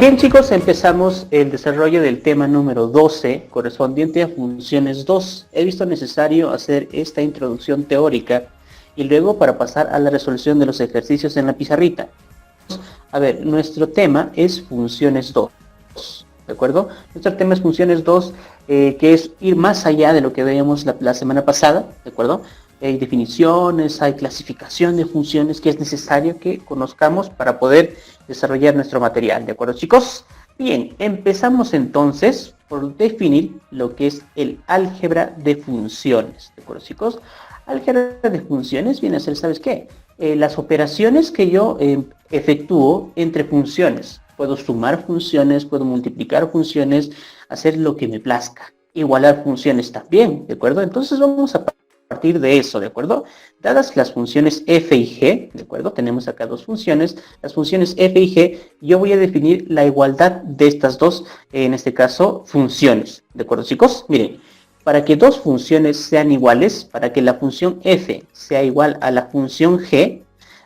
Bien chicos, empezamos el desarrollo del tema número 12, correspondiente a funciones 2. He visto necesario hacer esta introducción teórica y luego para pasar a la resolución de los ejercicios en la pizarrita. A ver, nuestro tema es funciones 2, ¿de acuerdo? Nuestro tema es funciones 2, que es ir más allá de lo que veíamos la semana pasada, ¿de acuerdo? Hay definiciones, hay clasificación de funciones que es necesario que conozcamos para poder desarrollar nuestro material, ¿de acuerdo chicos? Bien, empezamos entonces por definir lo que es el álgebra de funciones, ¿de acuerdo chicos? Álgebra de funciones viene a ser, ¿sabes qué? Las operaciones que yo efectúo entre funciones. Puedo sumar funciones, puedo multiplicar funciones, hacer lo que me plazca. Igualar funciones también, ¿de acuerdo? Entonces vamos a partir de eso, ¿de acuerdo? Dadas las funciones f y g, ¿de acuerdo? Tenemos acá dos funciones, las funciones f y g, yo voy a definir la igualdad de estas dos, en este caso, funciones, ¿de acuerdo chicos? Miren, para que dos funciones sean iguales, para que la función f sea igual a la función g,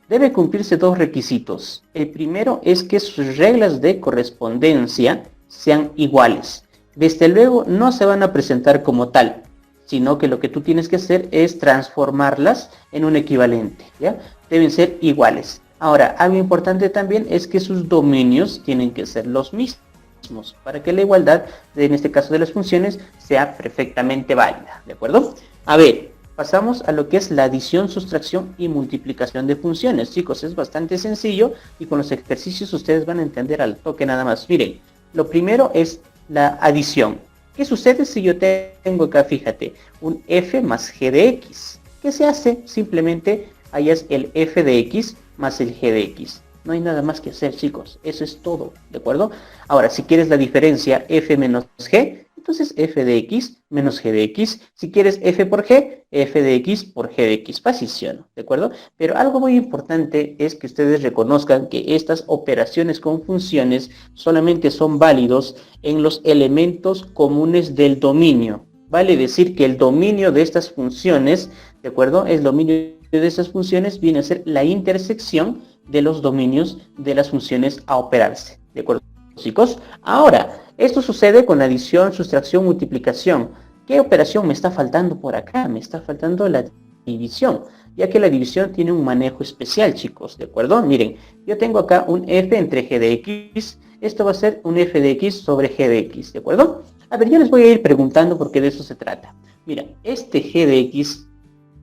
debe cumplirse dos requisitos. El primero es que sus reglas de correspondencia sean iguales. Desde luego no se van a presentar como tal, sino que lo que tú tienes que hacer es transformarlas en un equivalente, ¿ya? Deben ser iguales. Ahora, algo importante también es que sus dominios tienen que ser los mismos, para que la igualdad, en este caso de las funciones, sea perfectamente válida, ¿de acuerdo? A ver, pasamos a lo que es la adición, sustracción y multiplicación de funciones. Chicos, es bastante sencillo y con los ejercicios ustedes van a entender al toque nada más. Miren, lo primero es la adición. ¿Qué sucede si yo tengo acá, fíjate, un f más g de x? ¿Qué se hace? Simplemente hallas el f de x más el g de x. No hay nada más que hacer, chicos. Eso es todo, ¿de acuerdo? Ahora, si quieres la diferencia f menos g, entonces f de x menos g de x. Si quieres f por g, f de x por g de x. Fácil, ¿sí o no? ¿De acuerdo? Pero algo muy importante es que ustedes reconozcan que estas operaciones con funciones solamente son válidos en los elementos comunes del dominio. Vale decir que el dominio de estas funciones, ¿de acuerdo? El dominio de estas funciones viene a ser la intersección de los dominios de las funciones a operarse. ¿De acuerdo, chicos? Ahora, esto sucede con adición, sustracción, multiplicación. ¿Qué operación me está faltando por acá? Me está faltando la división, ya que la división tiene un manejo especial, chicos, ¿de acuerdo? Miren, yo tengo acá un f entre g de x, esto va a ser un f de x sobre g de x, ¿de acuerdo? A ver, yo les voy a ir preguntando porque de eso se trata. Mira, este g de x,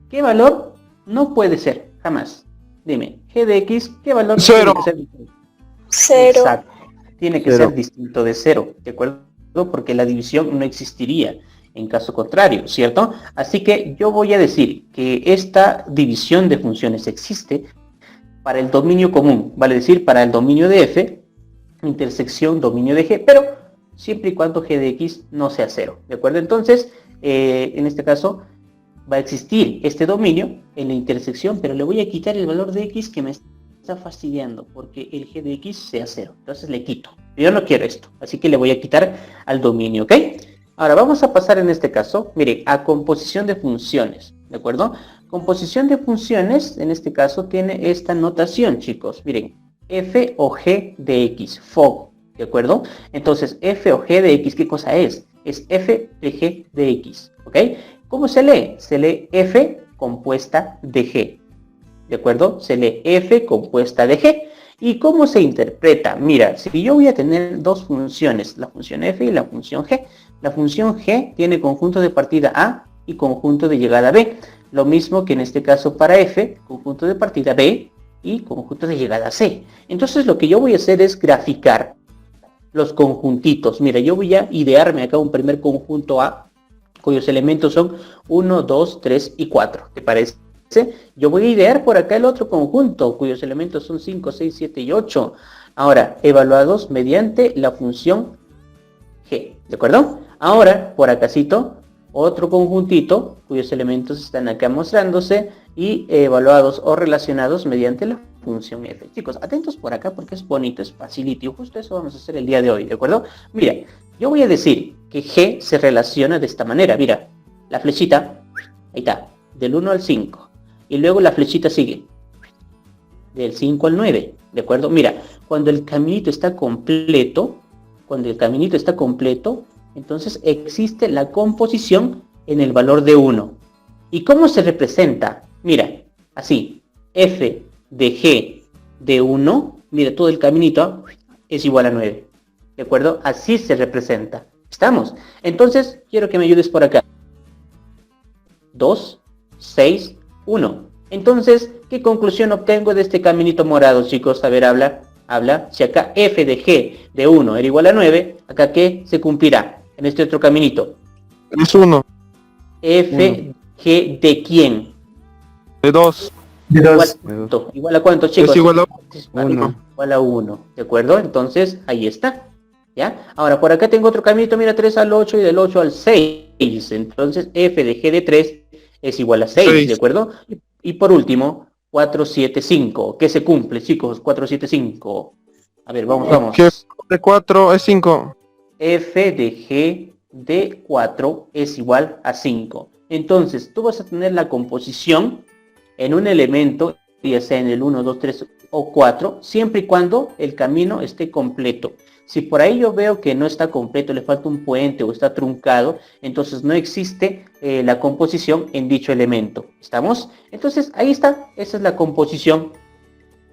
¿qué valor? No puede ser, jamás. Dime, g de x, ¿qué valor tiene que ser? Cero. Exacto. Tiene que ser distinto de 0, ¿de acuerdo? Porque la división no existiría en caso contrario, ¿cierto? Así que yo voy a decir que esta división de funciones existe para el dominio común, vale decir, para el dominio de f, intersección dominio de g, pero siempre y cuando g de x no sea 0, ¿de acuerdo? Entonces, en este caso, va a existir este dominio en la intersección, pero le voy a quitar el valor de x que me está fastidiando, porque el g de x sea 0. Entonces le quito. Yo no quiero esto, así que le voy a quitar al dominio, ¿ok? Ahora vamos a pasar en este caso, miren, a composición de funciones, ¿de acuerdo? Composición de funciones, en este caso, tiene esta notación, chicos. Miren, f o g de x, FOG, ¿de acuerdo? Entonces, f o g de x, ¿qué cosa es? Es f de g de x, ¿ok? ¿Cómo se lee? Se lee f compuesta de g, ¿de acuerdo? Se lee f compuesta de g. ¿Y cómo se interpreta? Mira, si yo voy a tener dos funciones, la función f y la función g. La función g tiene conjunto de partida a y conjunto de llegada b. Lo mismo que en este caso para f, conjunto de partida b y conjunto de llegada c. Entonces lo que yo voy a hacer es graficar los conjuntitos. Mira, yo voy a idearme acá un primer conjunto a, cuyos elementos son 1, 2, 3 y 4. ¿Te parece? Yo voy a idear por acá el otro conjunto, cuyos elementos son 5, 6, 7 y 8. Ahora, evaluados mediante la función g, ¿de acuerdo? Ahora, por acácito, otro conjuntito, cuyos elementos están acá mostrándose, y evaluados o relacionados mediante la función f. Chicos, atentos por acá porque es bonito, es facilito, y justo eso vamos a hacer el día de hoy, ¿de acuerdo? Mira, yo voy a decir que g se relaciona de esta manera, mira, la flechita, ahí está, del 1 al 5. Y luego la flechita sigue. del 5 al 9, ¿de acuerdo? Mira, cuando el caminito está completo, entonces existe la composición en el valor de 1. ¿Y cómo se representa? Mira, así, f de g de 1, mira, todo el caminito es igual a 9, ¿de acuerdo? Así se representa. ¿Estamos? Entonces, quiero que me ayudes por acá. 2, 6, 1. Entonces, ¿qué conclusión obtengo de este caminito morado, chicos? A ver, habla. Si acá f de g de 1 era igual a 9, ¿acá qué se cumplirá en este otro caminito? Es 1. F g de quién. De 2. De Igual, 2. ¿Igual a cuánto, chicos? Es igual a 1. Igual a 1, ¿de acuerdo? Entonces, ahí está. ¿Ya? Ahora, por acá tengo otro caminito, mira, 3 al 8 y del 8 al 6. Entonces, f de g de 3 es igual a 6, ¿de acuerdo? Y por último, 4, 7, 5. ¿Qué se cumple, chicos? 4, 7, 5. A ver, vamos. G de 4 es 5. F de g de 4 es igual a 5. Entonces, tú vas a tener la composición en un elemento, ya sea en el 1, 2, 3 o 4, siempre y cuando el camino esté completo. Si por ahí yo veo que no está completo, le falta un puente o está truncado, entonces no existe la composición en dicho elemento. ¿Estamos? Entonces ahí está, esa es la composición.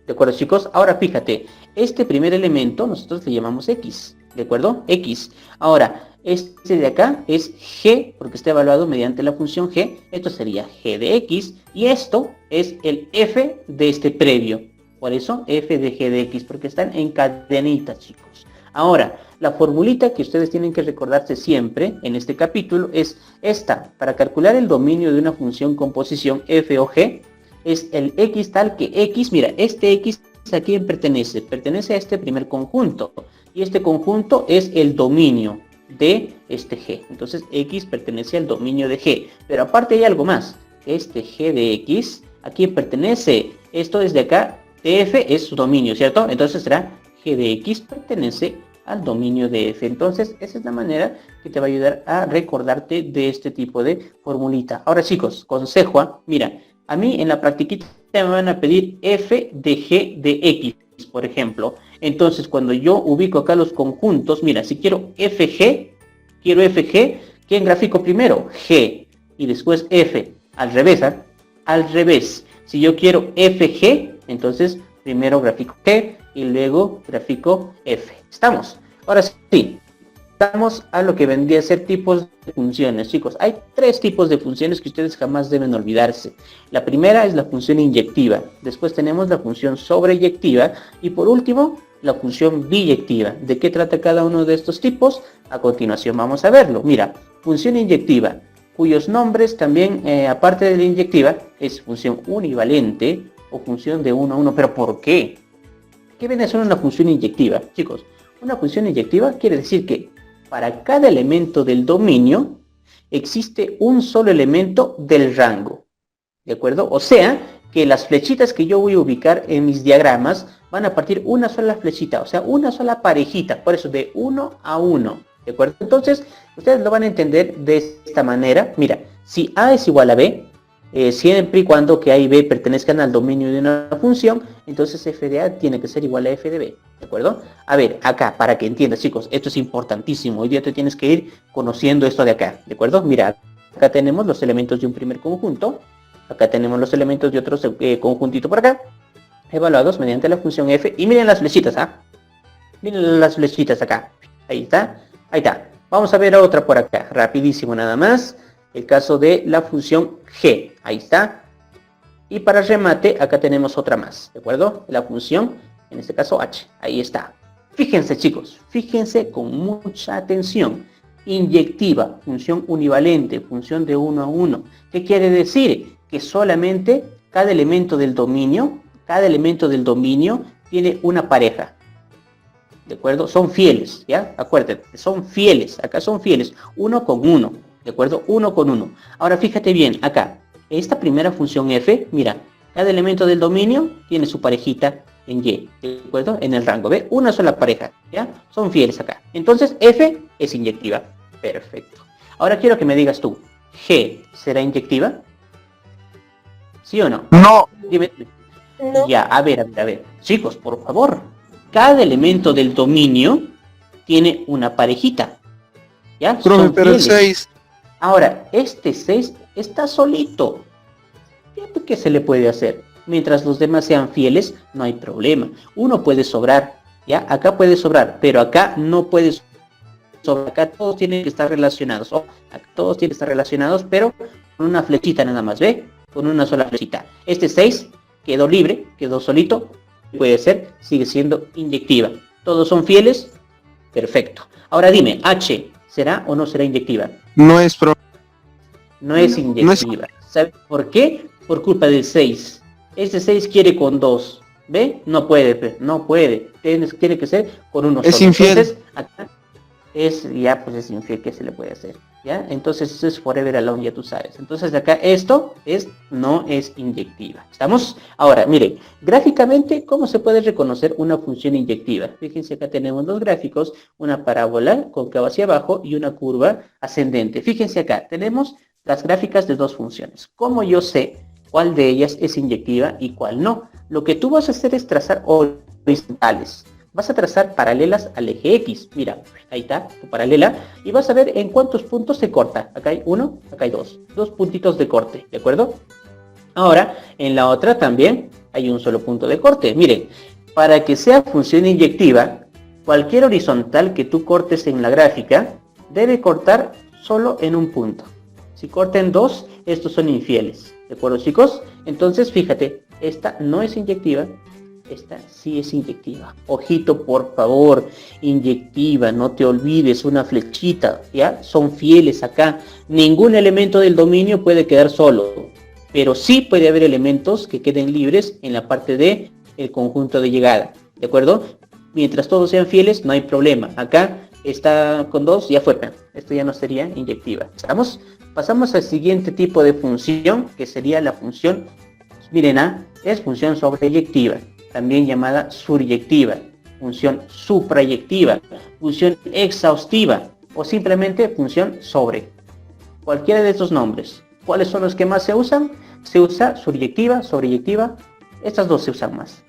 ¿De acuerdo, chicos? Ahora fíjate, este primer elemento nosotros le llamamos X, ¿de acuerdo? X. Ahora, este de acá es G, porque está evaluado mediante la función G, esto sería G de X, y esto es el F de este previo. Por eso, F de G de X, porque están en cadenitas, chicos. Ahora, la formulita que ustedes tienen que recordarse siempre en este capítulo es esta. Para calcular el dominio de una función con posición f o g, es el x tal que x, mira, este x a quién pertenece. Pertenece a este primer conjunto. Y este conjunto es el dominio de este g. Entonces, x pertenece al dominio de g. Pero aparte hay algo más. Este g de x, ¿a quién pertenece? Esto desde acá, f es su dominio, ¿cierto? Entonces será g de x pertenece al dominio de f. Entonces, esa es la manera que te va a ayudar a recordarte de este tipo de formulita. Ahora, chicos, consejo, mira, a mí en la practiquita me van a pedir f de g de x, por ejemplo. Entonces, cuando yo ubico acá los conjuntos, mira, si quiero fg, ¿quién grafico primero? G, y después f, al revés, ¿eh? Al revés. Si yo quiero fg, entonces primero grafico g, y luego grafico f. ¿Estamos? Ahora sí, estamos a lo que vendría a ser tipos de funciones. Chicos, hay 3 tipos de funciones que ustedes jamás deben olvidarse. La primera es la función inyectiva. Después tenemos la función sobreyectiva. Y por último, la función biyectiva. ¿De qué trata cada uno de estos tipos? A continuación vamos a verlo. Mira, función inyectiva, cuyos nombres también, aparte de la inyectiva, es función univalente o función de 1 a 1. ¿Pero por qué? ¿Qué viene a ser una función inyectiva? Chicos, una función inyectiva quiere decir que para cada elemento del dominio existe un solo elemento del rango. ¿De acuerdo? O sea, que las flechitas que yo voy a ubicar en mis diagramas van a partir una sola flechita, o sea, una sola parejita, por eso de 1 a 1. ¿De acuerdo? Entonces, ustedes lo van a entender de esta manera. Mira, si A es igual a B, siempre y cuando que A y B pertenezcan al dominio de una función, entonces f de A tiene que ser igual a f de B, ¿de acuerdo? A ver, acá, para que entiendas, chicos, esto es importantísimo, hoy día te tienes que ir conociendo esto de acá, ¿de acuerdo? Mira, acá tenemos los elementos de un primer conjunto, acá tenemos los elementos de otro conjuntito por acá, evaluados mediante la función f, y miren las flechitas, ¿ah? Miren las flechitas acá, ahí está, vamos a ver otra por acá, rapidísimo nada más. El caso de la función g, ahí está. Y para remate, acá tenemos otra más, ¿de acuerdo? La función, en este caso h, ahí está. Fíjense, chicos, fíjense con mucha atención. Inyectiva, función univalente, función de 1 a 1. ¿Qué quiere decir? Que solamente cada elemento del dominio tiene una pareja. ¿De acuerdo? Son fieles, ¿ya? Acuérdate, son fieles, acá son fieles, uno con uno. ¿De acuerdo? 1 con 1. Ahora fíjate bien, acá, esta primera función f, mira, cada elemento del dominio tiene su parejita en y, ¿de acuerdo? En el rango, ¿ve? Una sola pareja, ¿ya? Son fieles acá. Entonces, f es inyectiva. Perfecto. Ahora quiero que me digas tú, ¿g será inyectiva? ¿Sí o no? No. Dime. No. Ya, a ver. Chicos, por favor. Cada elemento del dominio tiene una parejita. ¿Ya? Profe, Son pero el fieles. 6. Ahora, este 6 está solito. ¿Ya? ¿Qué se le puede hacer? Mientras los demás sean fieles, no hay problema. Uno puede sobrar. ¿Ya? Acá puede sobrar, pero acá no puede sobrar. Acá todos tienen que estar relacionados. Acá todos tienen que estar relacionados, pero con una flechita nada más, ¿ve? Con una sola flechita. Este 6 quedó libre, quedó solito. Puede ser, sigue siendo inyectiva. ¿Todos son fieles? Perfecto. Ahora dime, H, ¿será o no será inyectiva? No es, profe. No es inyectiva. ¿Sabe por qué? Por culpa del 6. Este 6 quiere con 2. ¿Ve? No puede, no puede. Tiene que ser con uno solo. Es infiel. Entonces, acá es, ya pues es infiel, ¿qué se le puede hacer? ¿Ya? Entonces eso es forever alone, ya tú sabes. Entonces acá esto no es inyectiva. ¿Estamos? Ahora, mire, gráficamente, ¿cómo se puede reconocer una función inyectiva? Fíjense, acá tenemos dos gráficos, una parábola cóncava hacia abajo y una curva ascendente. Fíjense acá, tenemos las gráficas de dos funciones. ¿Cómo yo sé cuál de ellas es inyectiva y cuál no? Lo que tú vas a hacer es trazar horizontales. Vas a trazar paralelas al eje X. Mira, ahí está, tu paralela. Y vas a ver en cuántos puntos se corta. Acá hay uno, acá hay dos. Dos puntitos de corte, ¿de acuerdo? Ahora, en la otra también hay un solo punto de corte. Miren, para que sea función inyectiva, cualquier horizontal que tú cortes en la gráfica debe cortar solo en un punto. Si corta en dos, estos son infieles. ¿De acuerdo, chicos? Entonces, fíjate, esta no es inyectiva. Esta sí es inyectiva. Ojito, por favor, inyectiva, no te olvides, una flechita, ¿ya? Son fieles acá. Ningún elemento del dominio puede quedar solo, pero sí puede haber elementos que queden libres en la parte de el conjunto de llegada, ¿de acuerdo? Mientras todos sean fieles, no hay problema. Acá está con dos, ya fue. Esto ya no sería inyectiva. ¿Estamos? Pasamos al siguiente tipo de función, que sería la función, miren, es función sobreyectiva, también llamada suryectiva, función suprayectiva, función exhaustiva o simplemente función sobre. Cualquiera de estos nombres. ¿Cuáles son los que más se usan? Se usa suryectiva, sobreyectiva. Estas dos se usan más.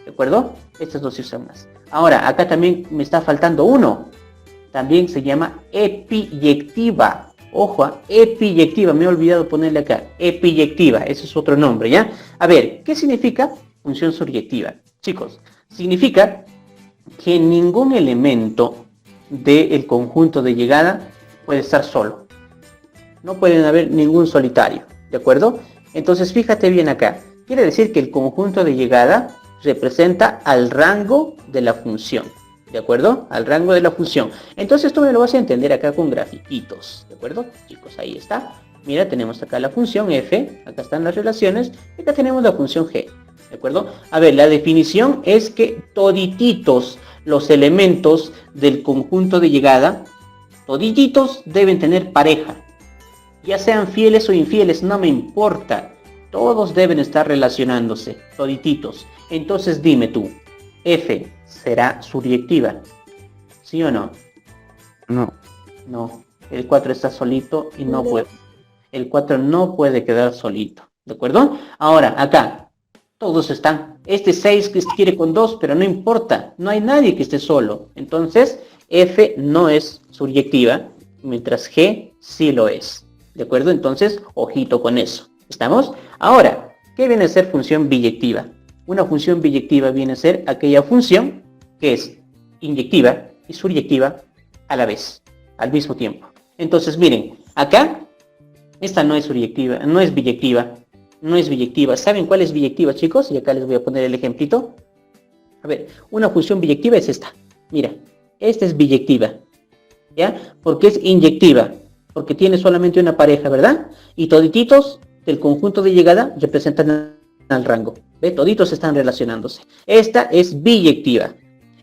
¿De acuerdo? Estas dos se usan más. Ahora, acá también me está faltando uno. También se llama epiyectiva. Ojo, epiyectiva. Me he olvidado ponerle acá. Epiyectiva. Ese es otro nombre, ¿ya? A ver, ¿qué significa función suryectiva? Chicos, significa que ningún elemento del conjunto de llegada puede estar solo. No pueden haber ningún solitario, ¿de acuerdo? Entonces fíjate bien acá. Quiere decir que el conjunto de llegada representa al rango de la función, ¿de acuerdo? Al rango de la función. Entonces esto me lo vas a entender acá con grafiquitos, ¿de acuerdo? Chicos, ahí está. Mira, tenemos acá la función f, acá están las relaciones, y acá tenemos la función g, ¿de acuerdo? A ver, la definición es que todititos los elementos del conjunto de llegada, todititos deben tener pareja. Ya sean fieles o infieles, no me importa. Todos deben estar relacionándose, todititos. Entonces dime tú, F será suryectiva, ¿sí o no? No. No, el 4 está solito y no puede. El 4 no puede quedar solito, ¿de acuerdo? Ahora, acá, todos están. Este 6 que quiere con 2, pero no importa. No hay nadie que esté solo. Entonces, F no es suryectiva, mientras G sí lo es. ¿De acuerdo? Entonces, ojito con eso. ¿Estamos? Ahora, ¿qué viene a ser función biyectiva? Una función biyectiva viene a ser aquella función que es inyectiva y suryectiva a la vez, al mismo tiempo. Entonces, miren, acá, esta no es suryectiva, no es biyectiva, no es biyectiva. ¿Saben cuál es biyectiva, chicos? Y acá les voy a poner el ejemplito. A ver, una función biyectiva es esta. Mira, esta es biyectiva, ¿ya? Porque es inyectiva, porque tiene solamente una pareja, ¿verdad? Y todititos del conjunto de llegada representan al rango. ¿Ve? Toditos están relacionándose. Esta es biyectiva.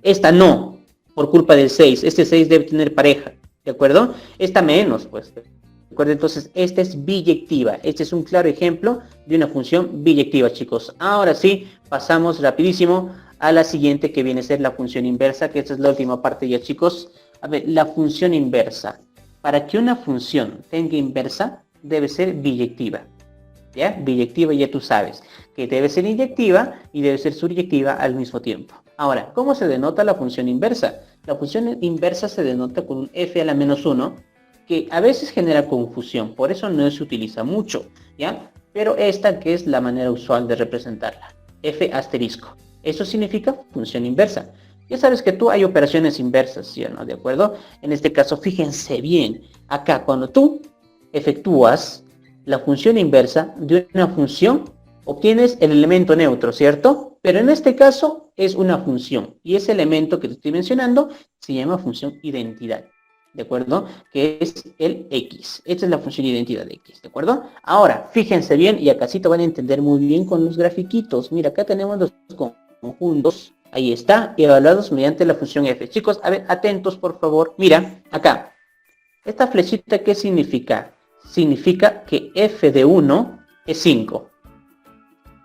Esta no, por culpa del 6. Este 6 debe tener pareja, ¿de acuerdo? Esta menos, pues. ¿De acuerdo? Entonces, esta es biyectiva. Este es un claro ejemplo de una función biyectiva, chicos. Ahora sí, pasamos rapidísimo a la siguiente, que viene a ser la función inversa, que esta es la última parte ya, chicos. A ver, la función inversa. Para que una función tenga inversa, debe ser biyectiva. ¿Ya? Biyectiva, ya tú sabes. que debe ser inyectiva y debe ser suryectiva al mismo tiempo. Ahora, ¿cómo se denota la función inversa? La función inversa se denota con un f a la menos 1, que a veces genera confusión, por eso no se utiliza mucho, ¿ya? Pero esta que es la manera usual de representarla, f asterisco. Eso significa función inversa. Ya sabes que tú hay operaciones inversas, ¿sí o no? ¿De acuerdo? En este caso, fíjense bien, acá cuando tú efectúas la función inversa de una función, obtienes el elemento neutro, ¿cierto? Pero en este caso es una función, y ese elemento que te estoy mencionando se llama función identidad, ¿de acuerdo? Que es el X. Esta es la función identidad de X, ¿de acuerdo? Ahora, fíjense bien, y acá sí te van a entender muy bien con los grafiquitos. Mira, acá tenemos los conjuntos, ahí está, evaluados mediante la función f. Chicos, a ver, atentos por favor. Mira, acá, esta flechita, ¿qué significa? Significa que f de 1 es 5,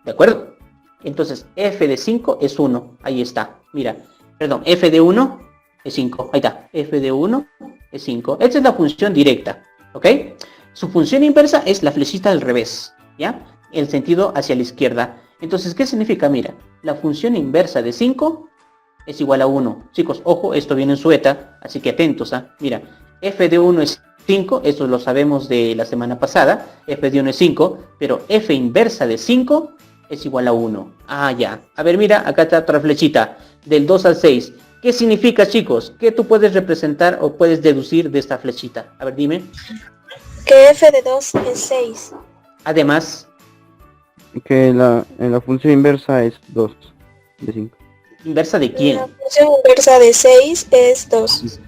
¿de acuerdo? Entonces, f de 5 es 1, ahí está, mira, perdón, f de 1 es 5, ahí está, f de 1 es 5. Esta es la función directa, ¿ok? Su función inversa es la flechita al revés, ¿ya? El sentido hacia la izquierda. Entonces, ¿qué significa? Mira, la función inversa de 5 es igual a 1. Chicos, ojo, esto viene en su ETA, así que atentos, ¿ah? Mira, f de 1 es 5, esto lo sabemos de la semana pasada, f de 1 es 5, pero f inversa de 5 es igual a 1. Ah, ya. A ver, mira, acá está otra flechita, del 2 al 6. ¿Qué significa, chicos? ¿Qué tú puedes representar o puedes deducir de esta flechita? A ver, dime. Que f de 2 es 6. Además, Que en la función inversa es 2 de 5. ¿inversa de quién? La función inversa de 6 es 2.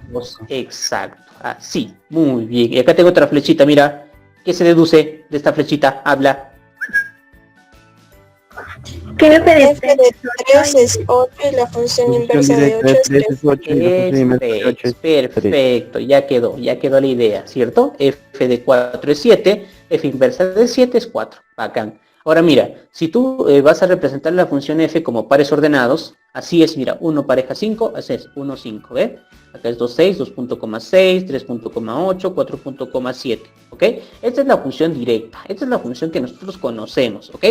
Exacto. Así. Muy bien. Y acá tengo otra flechita, mira. ¿Qué se deduce de esta flechita? Habla. Que f de 3 es 8 y la función inversa de 8 es 3. Perfecto, ya quedó la idea, ¿cierto? F de 4 es 7, f inversa de 7 es 4, bacán. Ahora mira, si tú vas a representar la función f como pares ordenados, así es, mira, 1 pareja 5, así es, 1, 5, ¿ve? Acá es 2, 6, 2.6, 3.8, 4.7, ¿ok? Esta es la función directa, esta es la función que nosotros conocemos, ¿ok?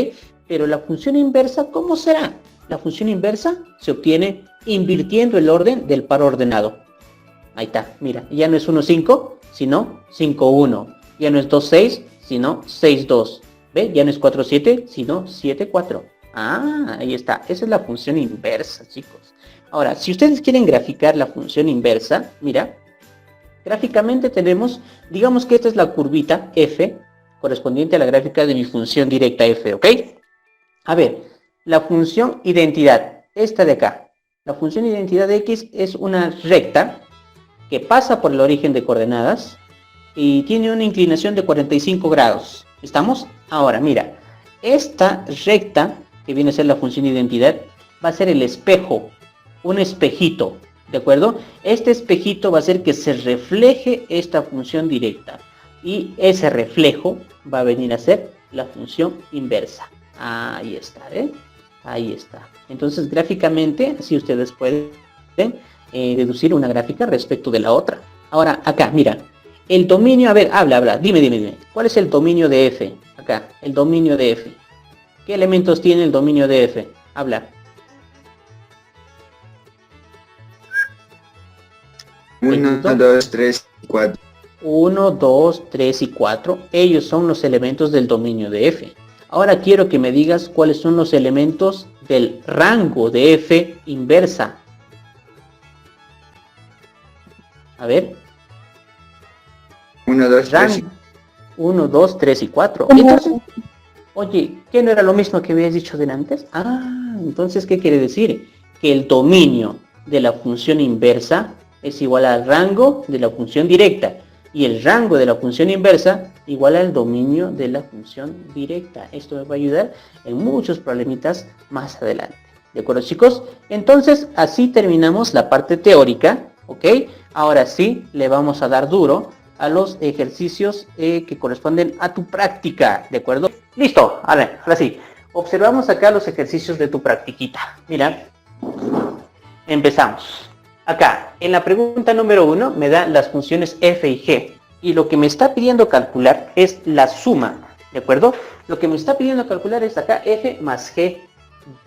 Pero la función inversa, ¿cómo será? La función inversa se obtiene invirtiendo el orden del par ordenado. Ahí está, mira, ya no es 1, 5, sino 5, 1. Ya no es 2, 6, sino 6, 2. ¿Ve? Ya no es 4, 7, sino 7, 4. Ah, ahí está. Esa es la función inversa, chicos. Ahora, si ustedes quieren graficar la función inversa, mira, gráficamente tenemos, digamos que esta es la curvita f, correspondiente a la gráfica de mi función directa f, ¿ok? A ver, la función identidad, esta de acá. La función identidad de x es una recta que pasa por el origen de coordenadas y tiene una inclinación de 45 grados. ¿Estamos? Ahora, mira, esta recta, que viene a ser la función identidad, va a ser el espejo, un espejito, ¿de acuerdo? Este espejito va a hacer que se refleje esta función directa y ese reflejo va a venir a ser la función inversa. Ahí está, ¿eh? Ahí está. Entonces, gráficamente, así ustedes pueden deducir una gráfica respecto de la otra. Ahora, acá, mira, el dominio, a ver, habla, dime. ¿Cuál es el dominio de f? Acá, el dominio de f. ¿Qué elementos tiene el dominio de f? Habla. 1, 2, 3, 4. 1, 2, 3 y 4. Ellos son los elementos del dominio de f. Ahora quiero que me digas cuáles son los elementos del rango de f inversa. A ver. 1, 2, 3. 1, 2, 3 y 4. Entonces, oye, ¿qué no era lo mismo que habías dicho antes? Ah, entonces, ¿qué quiere decir? Que el dominio de la función inversa es igual al rango de la función directa. Y el rango de la función inversa igual al dominio de la función directa. Esto me va a ayudar en muchos problemitas más adelante. ¿De acuerdo, chicos? Entonces, así terminamos la parte teórica, ¿ok? Ahora sí, le vamos a dar duro a los ejercicios que corresponden a tu práctica, ¿de acuerdo? Listo, ahora sí. Observamos acá los ejercicios de tu practiquita. Mira, empezamos. Acá, en la pregunta número 1 me da las funciones f y g. Y lo que me está pidiendo calcular es la suma ¿De acuerdo? Lo que me está pidiendo calcular es acá f más g,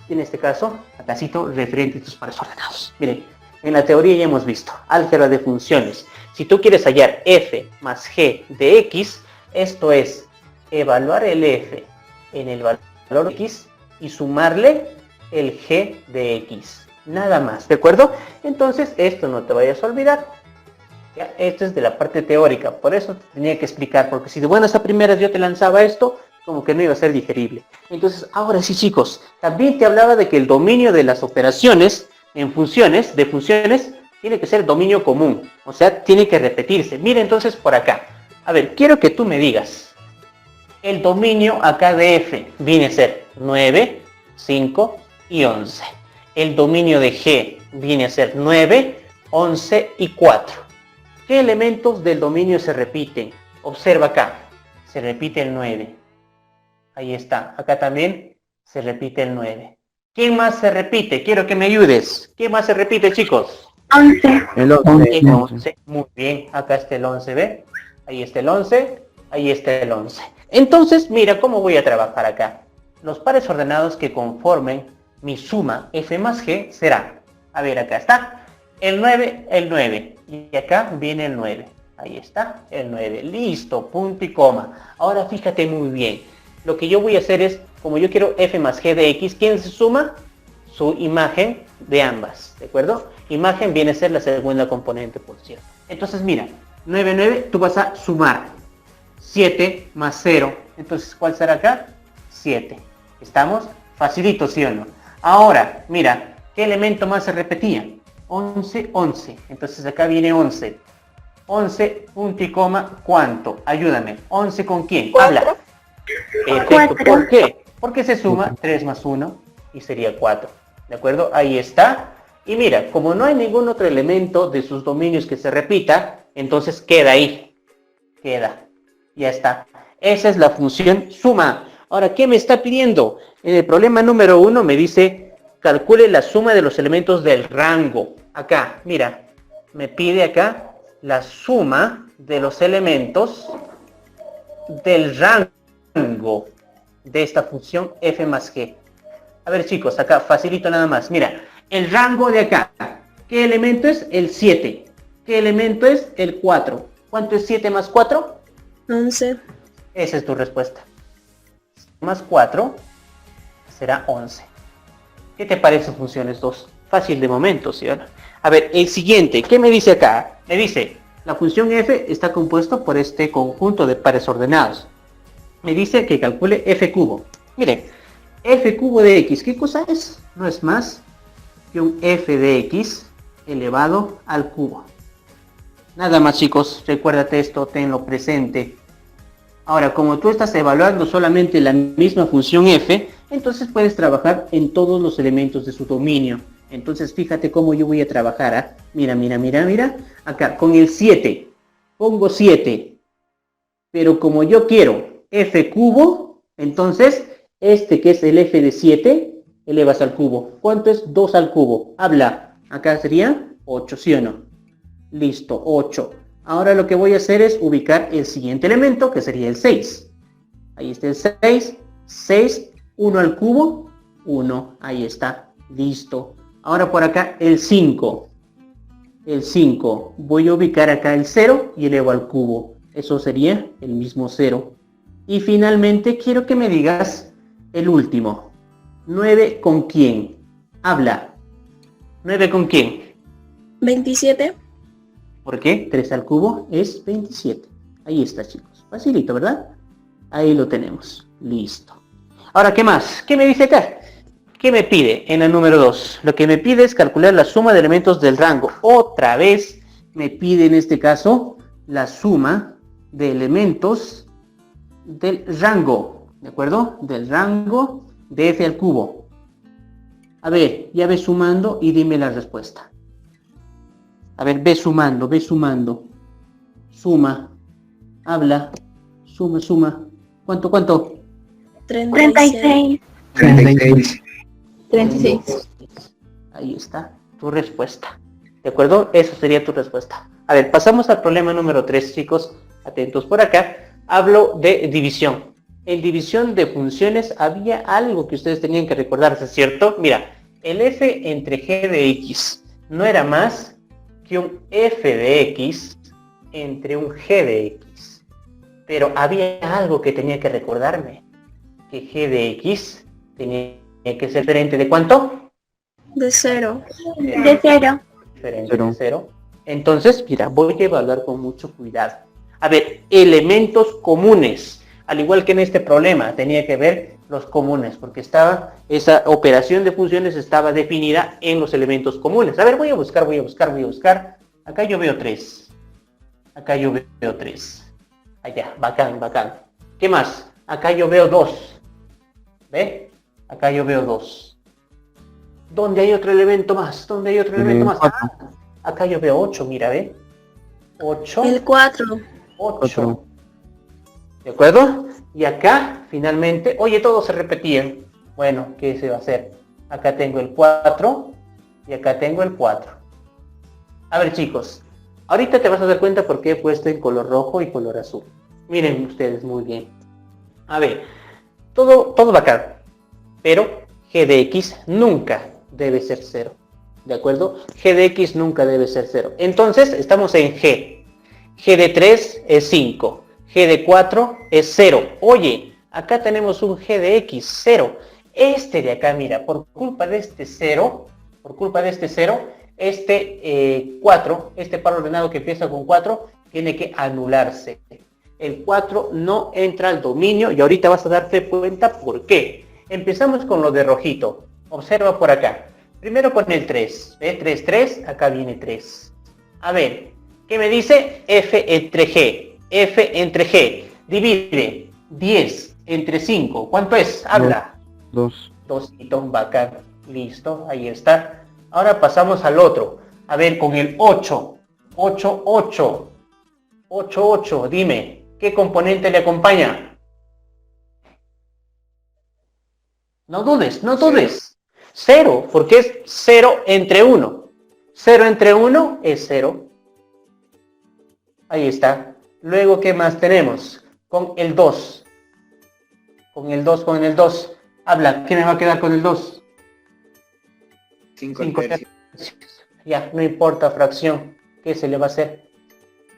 en este caso, acá cito referente a estos pares ordenados. Miren, en la teoría ya hemos visto, álgebra de funciones. Si tú quieres hallar f más g de x, esto es evaluar el f en el valor x y sumarle el g de x. Nada más, ¿de acuerdo? Entonces, esto no te vayas a olvidar. ¿Ya? Esto es de la parte teórica, por eso te tenía que explicar, porque si de buenas a primeras yo te lanzaba esto, como que no iba a ser digerible. Entonces, ahora sí, chicos, también te hablaba de que el dominio de las operaciones en funciones, tiene que ser dominio común, o sea, tiene que repetirse. Mira entonces por acá. A ver, quiero que tú me digas, el dominio acá de f viene a ser 9, 5 y 11. El dominio de g viene a ser 9, 11 y 4. ¿Qué elementos del dominio se repiten? Observa acá, se repite el 9. Ahí está, acá también se repite el 9. ¿Quién más se repite? Quiero que me ayudes. ¿Quién más se repite, chicos? 11. El 11. El 11. Muy bien, acá está el 11, ¿ve? Ahí está el 11, ahí está el 11. Entonces, mira cómo voy a trabajar acá. Los pares ordenados que conformen mi suma f más g será, a ver, acá está, el 9, y acá viene el 9. Ahí está, el 9. Listo, punto y coma. Ahora fíjate muy bien. Lo que yo voy a hacer es, como yo quiero f más g de x, ¿quién se suma? Su imagen de ambas, ¿de acuerdo? Imagen viene a ser la segunda componente, por cierto. Entonces, mira, 9, 9, tú vas a sumar 7 más 0. Entonces, ¿cuál será acá? 7. ¿Estamos? Facilito, ¿sí o no? Ahora, mira, ¿qué elemento más se repetía? 11, 11. Entonces acá viene 11. 11, punto y coma, ¿cuánto? Ayúdame. ¿11 con quién? 4. Habla. Perfecto. ¿Por qué? Porque se suma 3 más 1 y sería 4. ¿De acuerdo? Ahí está. Y mira, como no hay ningún otro elemento de sus dominios que se repita, entonces queda ahí. Queda. Ya está. Esa es la función suma. Ahora, ¿qué me está pidiendo? En el problema número 1 me dice, calcule la suma de los elementos del rango. Acá, mira, me pide acá la suma de los elementos del rango de esta función f más g. A ver, chicos, acá facilito nada más. Mira, el rango de acá, ¿qué elemento es? El 7. ¿Qué elemento es? El 4. ¿Cuánto es 7 más 4? 11. Esa es tu respuesta. Más 4 será 11. ¿Qué te parece funciones 2? Fácil de momento, ¿sí o no? A ver, el siguiente, ¿qué me dice acá? Me dice, la función f está compuesto por este conjunto de pares ordenados. Me dice que calcule f cubo. Miren, f cubo de x, ¿qué cosa es? No es más que un f de x elevado al cubo. Nada más, chicos, recuérdate esto, tenlo presente. Ahora, como tú estás evaluando solamente la misma función f, entonces puedes trabajar en todos los elementos de su dominio. Entonces, fíjate cómo yo voy a trabajar. ¿Ah? Mira, mira, mira, mira. Acá, con el 7. Pongo 7. Pero como yo quiero f cubo, entonces, este que es el f de 7, elevas al cubo. ¿Cuánto es 2 al cubo? Habla. Acá sería 8, ¿sí o no? Listo, 8. Ahora lo que voy a hacer es ubicar el siguiente elemento, que sería el 6. Ahí está el 6. 6, 1 al cubo, 1. Ahí está. Listo. Ahora por acá el 5. El 5. Voy a ubicar acá el 0 y elevo al cubo. Eso sería el mismo 0. Y finalmente quiero que me digas el último. 9 con quién. Habla. 9 con quién. 27. ¿Por qué? 3 al cubo es 27. Ahí está, chicos. Facilito, ¿verdad? Ahí lo tenemos. Listo. Ahora, ¿qué más? ¿Qué me dice acá? ¿Qué me pide en el número 2? Lo que me pide es calcular la suma de elementos del rango. Otra vez me pide en este caso la suma de elementos del rango. ¿De acuerdo? Del rango de f al cubo. A ver, ya ve sumando y dime la respuesta. A ver, ve sumando, ve sumando. Suma. Habla. Suma, suma. ¿Cuánto, cuánto? 36. 36. 36. Ahí está tu respuesta. ¿De acuerdo? Esa sería tu respuesta. A ver, pasamos al problema número 3, chicos. Atentos por acá. Hablo de división. en división de funciones había algo que ustedes tenían que recordarse, ¿cierto? Mira, el f entre g de x no era más que un f de x entre un g de x. Pero había algo que tenía que recordarme, que g de x tenía que ser diferente de ¿cuánto? De 0. De 0. Diferente de 0. Entonces, mira, voy a evaluar con mucho cuidado. A ver, elementos comunes. Al igual que en este problema, tenía que ver los comunes, porque esa operación de funciones estaba definida en los elementos comunes. A ver, voy a buscar. Acá yo veo 3. Acá yo veo 3. Allá, bacán. ¿Qué más? Acá yo veo 2. ¿Ve? Acá yo veo 2. ¿Dónde hay otro elemento más? Ah, acá yo veo 8, mira, ¿ve? 8. El 4. 8. ¿De acuerdo? Y acá, finalmente, oye, todos se repetían. Bueno, ¿qué se va a hacer? Acá tengo el 4 y acá tengo el 4. A ver, chicos, ahorita te vas a dar cuenta por qué he puesto en color rojo y color azul. Miren ustedes muy bien. A ver, todo bacán, pero g de x nunca debe ser 0. ¿De acuerdo? G de x nunca debe ser 0. Entonces, estamos en g. G de 3 es 5. G de 4 es 0. Oye, acá tenemos un g de x, 0. Este de acá, mira, por culpa de este 0, este 4, este par ordenado que empieza con 4, tiene que anularse. El 4 no entra al dominio y ahorita vas a darte cuenta por qué. Empezamos con lo de rojito. Observa por acá. Primero con el 3. ¿Ve? 3, acá viene 3. A ver, ¿qué me dice? F entre G. F entre G. Divide 10 entre 5. ¿Cuánto es? Habla. 2. 2, bacán. Listo, ahí está. Ahora pasamos al otro. A ver, con el 8. 8. Dime, ¿qué componente le acompaña? No dudes. 0, porque es 0 entre 1. 0 entre 1 es 0. Ahí está. Luego, ¿qué más tenemos? Con el 2. Con el 2. Habla, ¿qué me va a quedar con el 2? 5 tercios. Ya, no importa fracción. ¿Qué se le va a hacer?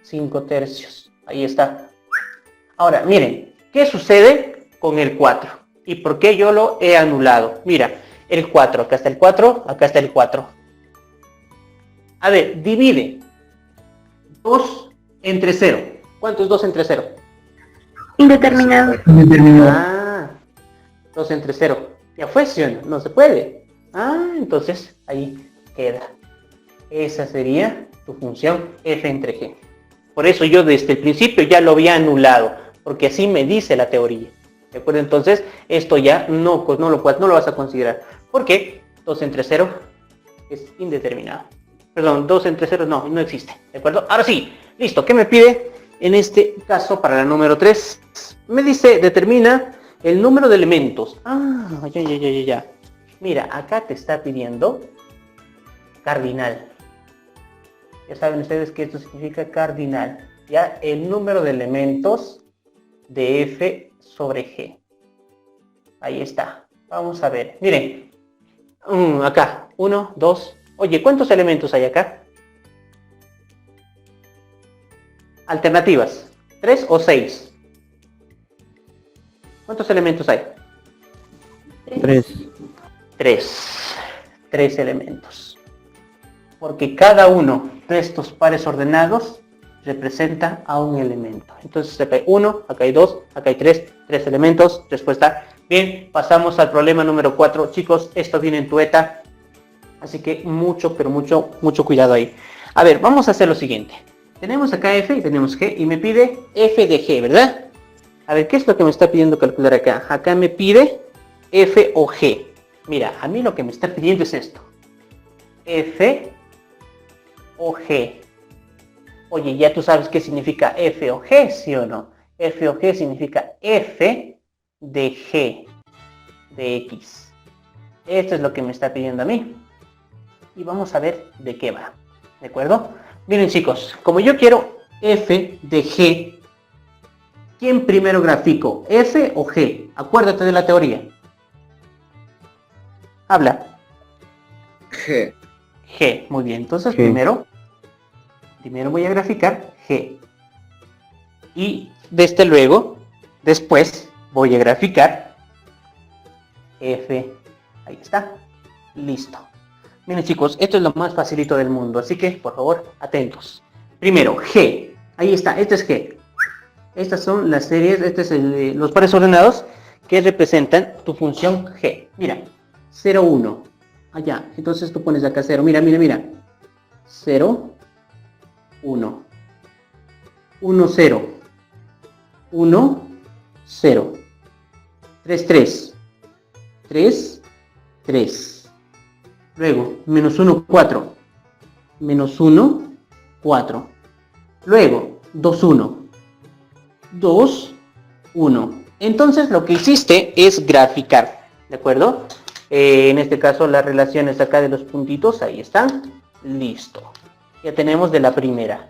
5 tercios. Ahí está. Ahora, miren, ¿qué sucede con el 4? ¿Y por qué yo lo he anulado? Mira, el 4, acá está el 4, acá está el 4. A ver, divide 2 entre 0. ¿Cuánto es 2 entre 0? Indeterminado. Ah, 2 entre 0. Ya fue, ¿sí o no? No se puede. Ah, entonces ahí queda. Esa sería tu función f entre g. Por eso yo desde el principio ya lo había anulado, porque así me dice la teoría. ¿De acuerdo? Entonces, esto ya no lo vas a considerar. ¿Por qué? 2 entre 0 es indeterminado. Perdón, 2 entre 0 no existe. ¿De acuerdo? Ahora sí, listo. ¿Qué me pide? En este caso, para la número 3, me dice, determina el número de elementos. Ah, ya. Mira, acá te está pidiendo cardinal. Ya saben ustedes que esto significa cardinal. Ya, el número de elementos de f sobre g. Ahí está. Vamos a ver. Miren. Acá. 1, 2. Oye, ¿cuántos elementos hay acá? Alternativas. 3 o 6. ¿Cuántos elementos hay? 3. 3 elementos. Porque cada uno de estos pares ordenados representa a un elemento. Entonces acá hay 1, acá hay 2, acá hay 3 elementos. Respuesta. Bien, pasamos al problema número 4. Chicos, esto viene en tu ETA. Así que mucho cuidado ahí. A ver, vamos a hacer lo siguiente. Tenemos acá f y tenemos g y me pide f de g, ¿verdad? A ver, ¿qué es lo que me está pidiendo calcular acá? Acá me pide f o g. Mira, a mí lo que me está pidiendo es esto. F o g. Oye, ya tú sabes qué significa f o g, ¿sí o no? F o g significa f de g de x. Esto es lo que me está pidiendo a mí. Y vamos a ver de qué va. ¿De acuerdo? Miren chicos, como yo quiero f de g ¿Quién primero grafico? ¿F o G? Acuérdate de la teoría. Habla. G. G, muy bien. Entonces G. primero voy a graficar G. Y desde luego, después voy a graficar F. Ahí está. Listo. Miren chicos, esto es lo más facilito del mundo, así que por favor, atentos. Primero, G. Ahí está, este es G. Estas son las series, los pares ordenados que representan tu función G. Mira, 0, 1. Allá, entonces tú pones acá 0. Mira, mira, mira. 0, 1. 1, 0. 1, 0. 3, 3. 3, 3. Luego, menos 1, 4. Menos 1, 4. Luego, 2, 1. 2, 1. Entonces lo que hiciste es graficar, ¿de acuerdo? En este caso las relaciones acá de los puntitos, ahí están. Listo. Ya tenemos de la primera,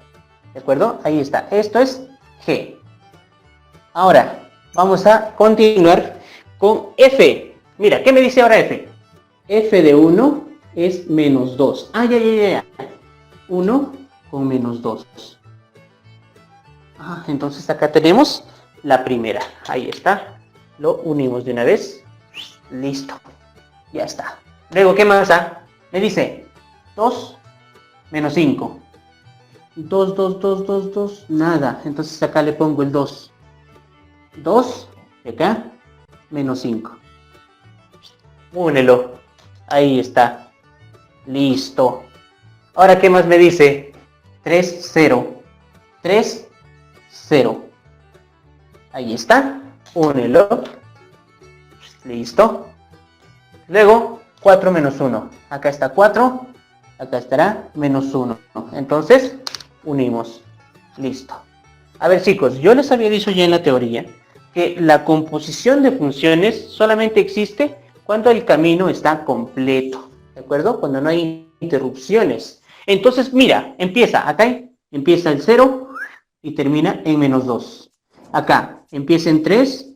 ¿de acuerdo? Ahí está. Esto es G. Ahora, vamos a continuar con F. Mira, ¿qué me dice ahora F? F de 1 es menos 2. Ah, ya. 1 con menos 2. Ah, entonces acá tenemos la primera. Ahí está. Lo unimos de una vez. Listo. Ya está. Luego, ¿qué más da? Me dice 2 menos 5. 2, 2, 2, 2, 2. Nada. Entonces acá le pongo el 2. 2 de acá menos 5. Únelo. Ahí está. Listo. Ahora, ¿qué más me dice? 3, 0. 3, 0. Ahí está. Únelo. Listo. Luego, 4 menos 1. Acá está 4. Acá estará menos 1. Entonces, unimos. Listo. A ver chicos, yo les había dicho ya en la teoría que la composición de funciones solamente existe cuando el camino está completo. ¿De acuerdo? Cuando no hay interrupciones. Entonces, mira, acá empieza el 0 y termina en menos 2. Acá empieza en 3,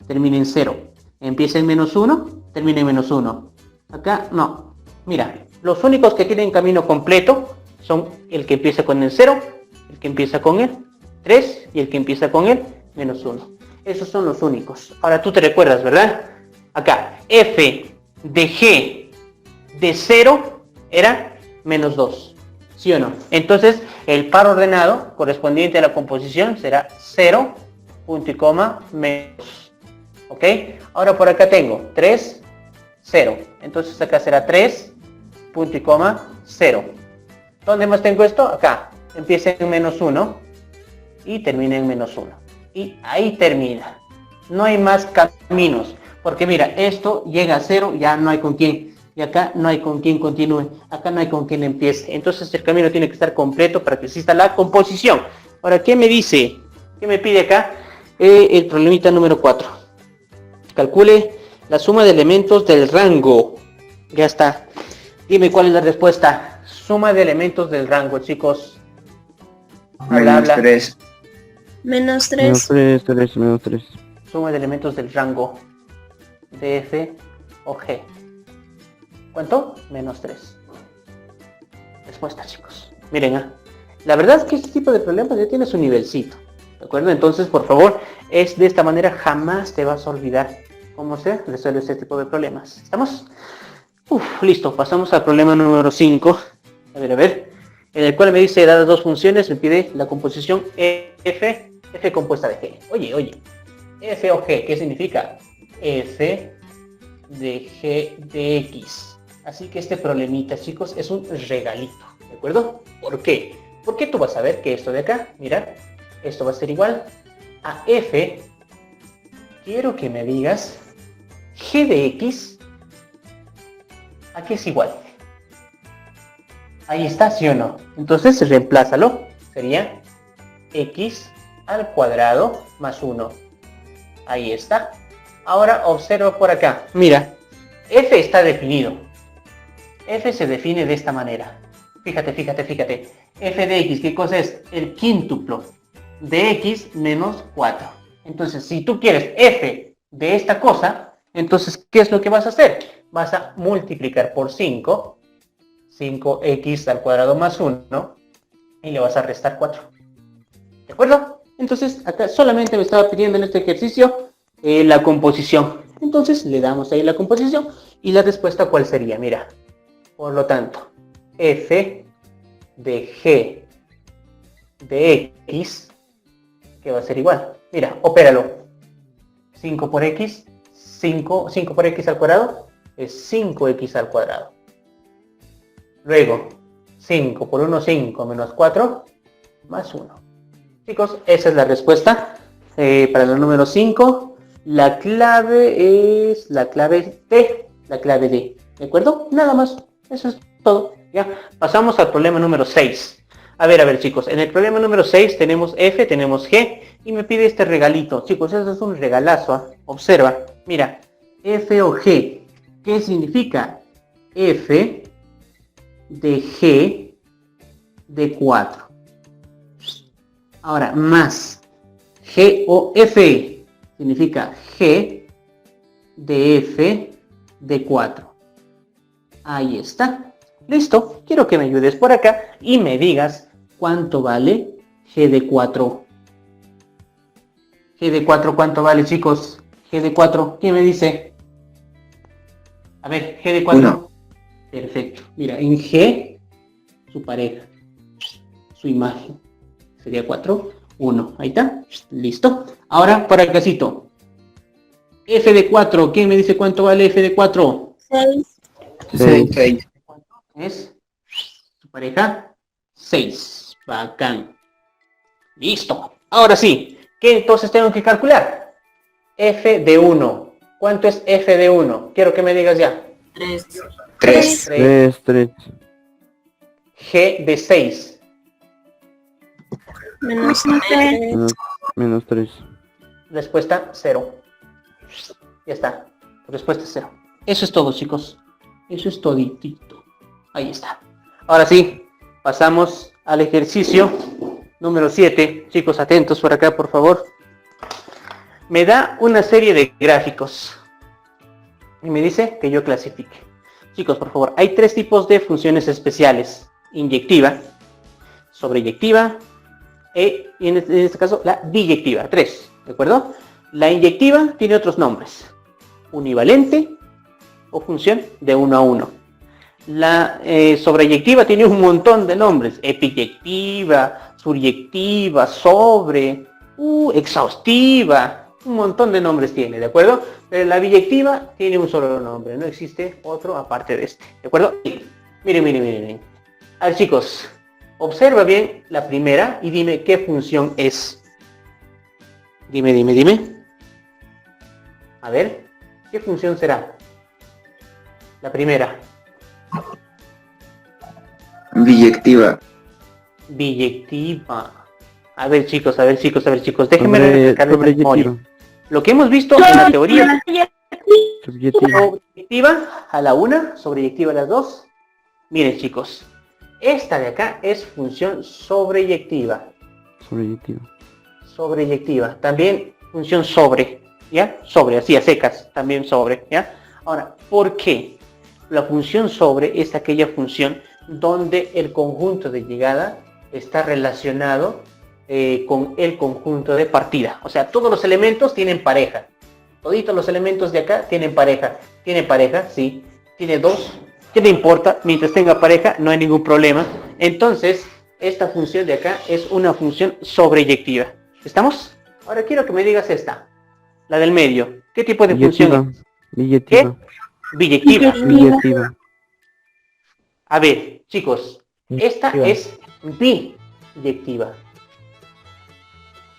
termina en 0. Empieza en menos 1, termina en menos 1. Acá no. Mira, los únicos que tienen camino completo son el que empieza con el 0, el que empieza con el 3 y el que empieza con el menos 1. Esos son los únicos. Ahora tú te recuerdas, ¿verdad? Acá, F de G de 0 era menos 2. ¿Sí o no? Entonces, el par ordenado correspondiente a la composición será 0, punto y coma, menos. ¿Ok? Ahora por acá tengo 3, 0. Entonces acá será 3, punto y coma, 0. ¿Dónde más tengo esto? Acá. Empieza en menos 1 y termina en menos 1. Y ahí termina. No hay más caminos. Porque mira, esto llega a 0, ya no hay con quién. Y acá no hay con quién continúe. Acá no hay con quién empiece. Entonces el camino tiene que estar completo para que exista la composición. Ahora, ¿qué me dice? ¿Qué me pide acá? El problemita número 4. Calcule la suma de elementos del rango. Ya está. Dime cuál es la respuesta. Suma de elementos del rango, chicos. Menos 3. Menos 3. Menos 3. Suma de elementos del rango de F o G. ¿Cuánto? Menos 3. Respuesta, chicos. Miren, la verdad es que este tipo de problemas ya tiene su nivelcito. ¿De acuerdo? Entonces, por favor, es de esta manera, jamás te vas a olvidar cómo se resuelve este tipo de problemas. ¿Estamos? Listo. Pasamos al problema número 5. A ver. En el cual me dice, dadas dos funciones, me pide la composición F compuesta de G. Oye. F o G, ¿qué significa? F de G de X. Así que este problemita, chicos, es un regalito. ¿De acuerdo? ¿Por qué? Porque tú vas a ver que esto de acá, mira, esto va a ser igual a F. Quiero que me digas G de X. ¿A qué es igual? Ahí está, ¿sí o no? Entonces reemplázalo. Sería X al cuadrado más 1. Ahí está. Ahora observa por acá. Mira, F está definido. F se define de esta manera. Fíjate. F de X, ¿qué cosa es? El quíntuplo de X menos 4. Entonces, si tú quieres f de esta cosa, entonces, ¿qué es lo que vas a hacer? Vas a multiplicar por 5, 5x al cuadrado más 1, y le vas a restar 4. ¿De acuerdo? Entonces, acá solamente me estaba pidiendo en este ejercicio la composición. Entonces, le damos ahí la composición, y la respuesta, ¿cuál sería? Mira, por lo tanto, f de g de x, que va a ser igual. Mira, opéralo. 5 por x, 5 por x al cuadrado es 5x al cuadrado. Luego, 5 por 1, 5 menos 4, más 1. Chicos, esa es la respuesta para el número 5. La clave es la clave T, la clave D. ¿De acuerdo? Nada más. Eso es todo. Ya. Pasamos al problema número 6. A ver, chicos, en el problema número 6 tenemos F, tenemos G, y me pide este regalito. Chicos, eso es un regalazo, ¿eh? Observa, mira, F o G, ¿qué significa? F de G de 4. Ahora, más G o F, significa G de F de 4. Ahí está. Listo, quiero que me ayudes por acá y me digas cuánto vale G de 4. G de 4, ¿cuánto vale, chicos? G de 4, ¿quién me dice? A ver, G de 4. 1. Perfecto. Mira, en G, su pareja, su imagen. Sería 4, 1. Ahí está. Listo. Ahora, por acácito. F de 4, ¿quién me dice cuánto vale F de 4? 6. 6. Es su pareja 6. Bacán. Listo. Ahora sí. ¿Qué entonces tengo que calcular? F de 1. ¿Cuánto es F de 1? Quiero que me digas ya. 3. 3. 3. G de 6. Menos 3. Menos 3. Respuesta 0. Ya está. Respuesta 0. Eso es todo, chicos. Eso es toditito. Ahí está. Ahora sí, pasamos al ejercicio número 7. Chicos, atentos por acá, por favor. Me da una serie de gráficos. Y me dice que yo clasifique. Chicos, por favor, hay 3 tipos de funciones especiales. Inyectiva, sobreyectiva y en este caso la biyectiva. 3, ¿de acuerdo? La inyectiva tiene otros nombres. Univalente o función de 1 a 1. La sobreyectiva tiene un montón de nombres. Epiyectiva, suryectiva, sobre, exhaustiva. Un montón de nombres tiene, ¿de acuerdo? Pero la biyectiva tiene un solo nombre. No existe otro aparte de este. ¿De acuerdo? Miren. A ver, chicos. Observa bien la primera y dime qué función es. Dime. A ver, ¿qué función será? La primera. Biyectiva. Biyectiva. A ver, chicos. Déjenme refrescarles la memoria. Lo que hemos visto en la teoría. Sobreyectiva a la 1, sobreyectiva a las 2. Miren, chicos. Esta de acá es función sobreyectiva. Sobreyectiva. También función sobre. ¿Ya? Sobre, así a secas. También sobre. ¿Ya? Ahora, ¿por qué? La función sobre es aquella función donde el conjunto de llegada está relacionado con el conjunto de partida. O sea, todos los elementos tienen pareja. Toditos los elementos de acá tienen pareja. ¿Tiene pareja? Sí. ¿Tiene 2? ¿Qué le importa? Mientras tenga pareja no hay ningún problema. Entonces, esta función de acá es una función sobreyectiva. ¿Estamos? Ahora quiero que me digas esta. La del medio. ¿Qué tipo de función es? Biyectiva. Biyectiva. A ver, chicos. Esta es biyectiva.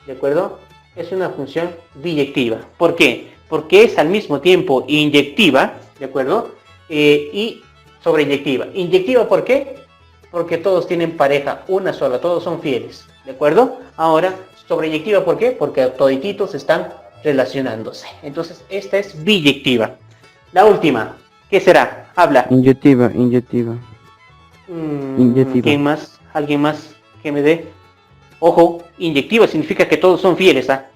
¿De acuerdo? Es una función biyectiva. ¿Por qué? Porque es al mismo tiempo inyectiva, ¿de acuerdo? Y sobreyectiva. Inyectiva, ¿por qué? Porque todos tienen pareja, una sola, todos son fieles, ¿de acuerdo? Ahora, sobreyectiva, ¿por qué? Porque todititos están relacionándose. Entonces, esta es biyectiva. La última, ¿qué será? Habla. Inyectiva. ¿Quién más? ¿Alguien más que me dé? Ojo, inyectiva significa que todos son fieles, ¿ah?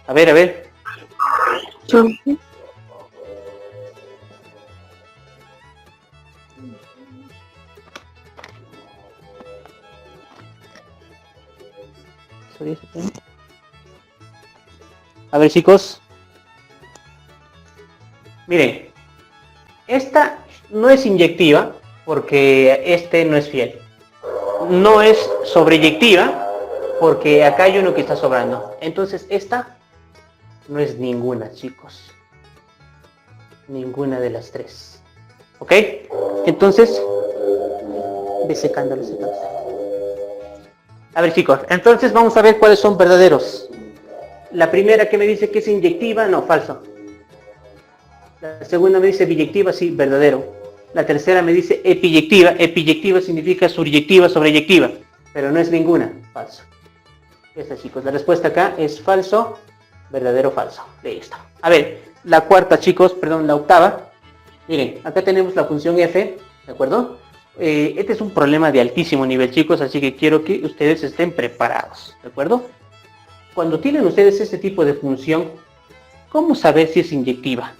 A ver, a ver. A ver, chicos. Miren, esta no es inyectiva porque este no es fiel. No es sobreyectiva porque acá hay uno que está sobrando. Entonces esta no es ninguna, chicos. Ninguna de las tres. ¿Ok? Entonces, ve secándolo. A ver, chicos, entonces vamos a ver cuáles son verdaderos. La primera que me dice que es inyectiva, no, falso. La segunda me dice biyectiva, sí, verdadero. La tercera me dice epiyectiva. Epiyectiva significa suryectiva, sobreyectiva. Pero no es ninguna, falso. Esta, chicos, la respuesta acá es falso, verdadero, falso. Listo. A ver, la cuarta, chicos, perdón, la octava. Miren, acá tenemos la función f, ¿de acuerdo? Este es un problema de altísimo nivel, chicos, así que quiero que ustedes estén preparados, ¿de acuerdo? Cuando tienen ustedes este tipo de función, ¿cómo saber si es inyectiva?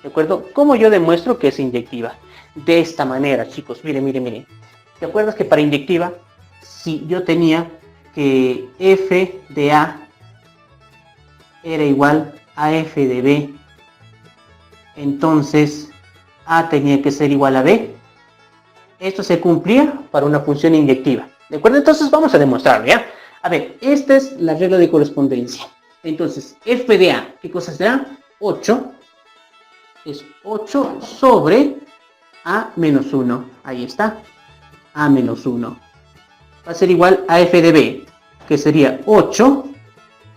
¿De acuerdo? ¿Cómo yo demuestro que es inyectiva? De esta manera, chicos, miren. ¿Te acuerdas que para inyectiva, si yo tenía que f de A era igual a f de B, entonces A tenía que ser igual a B? Esto se cumplía para una función inyectiva. ¿De acuerdo? Entonces vamos a demostrarlo, ¿ya? A ver, esta es la regla de correspondencia. Entonces, f de A, ¿qué cosa será? 8. Es 8 sobre A menos 1. Ahí está. A menos 1. Va a ser igual a f de B, que sería 8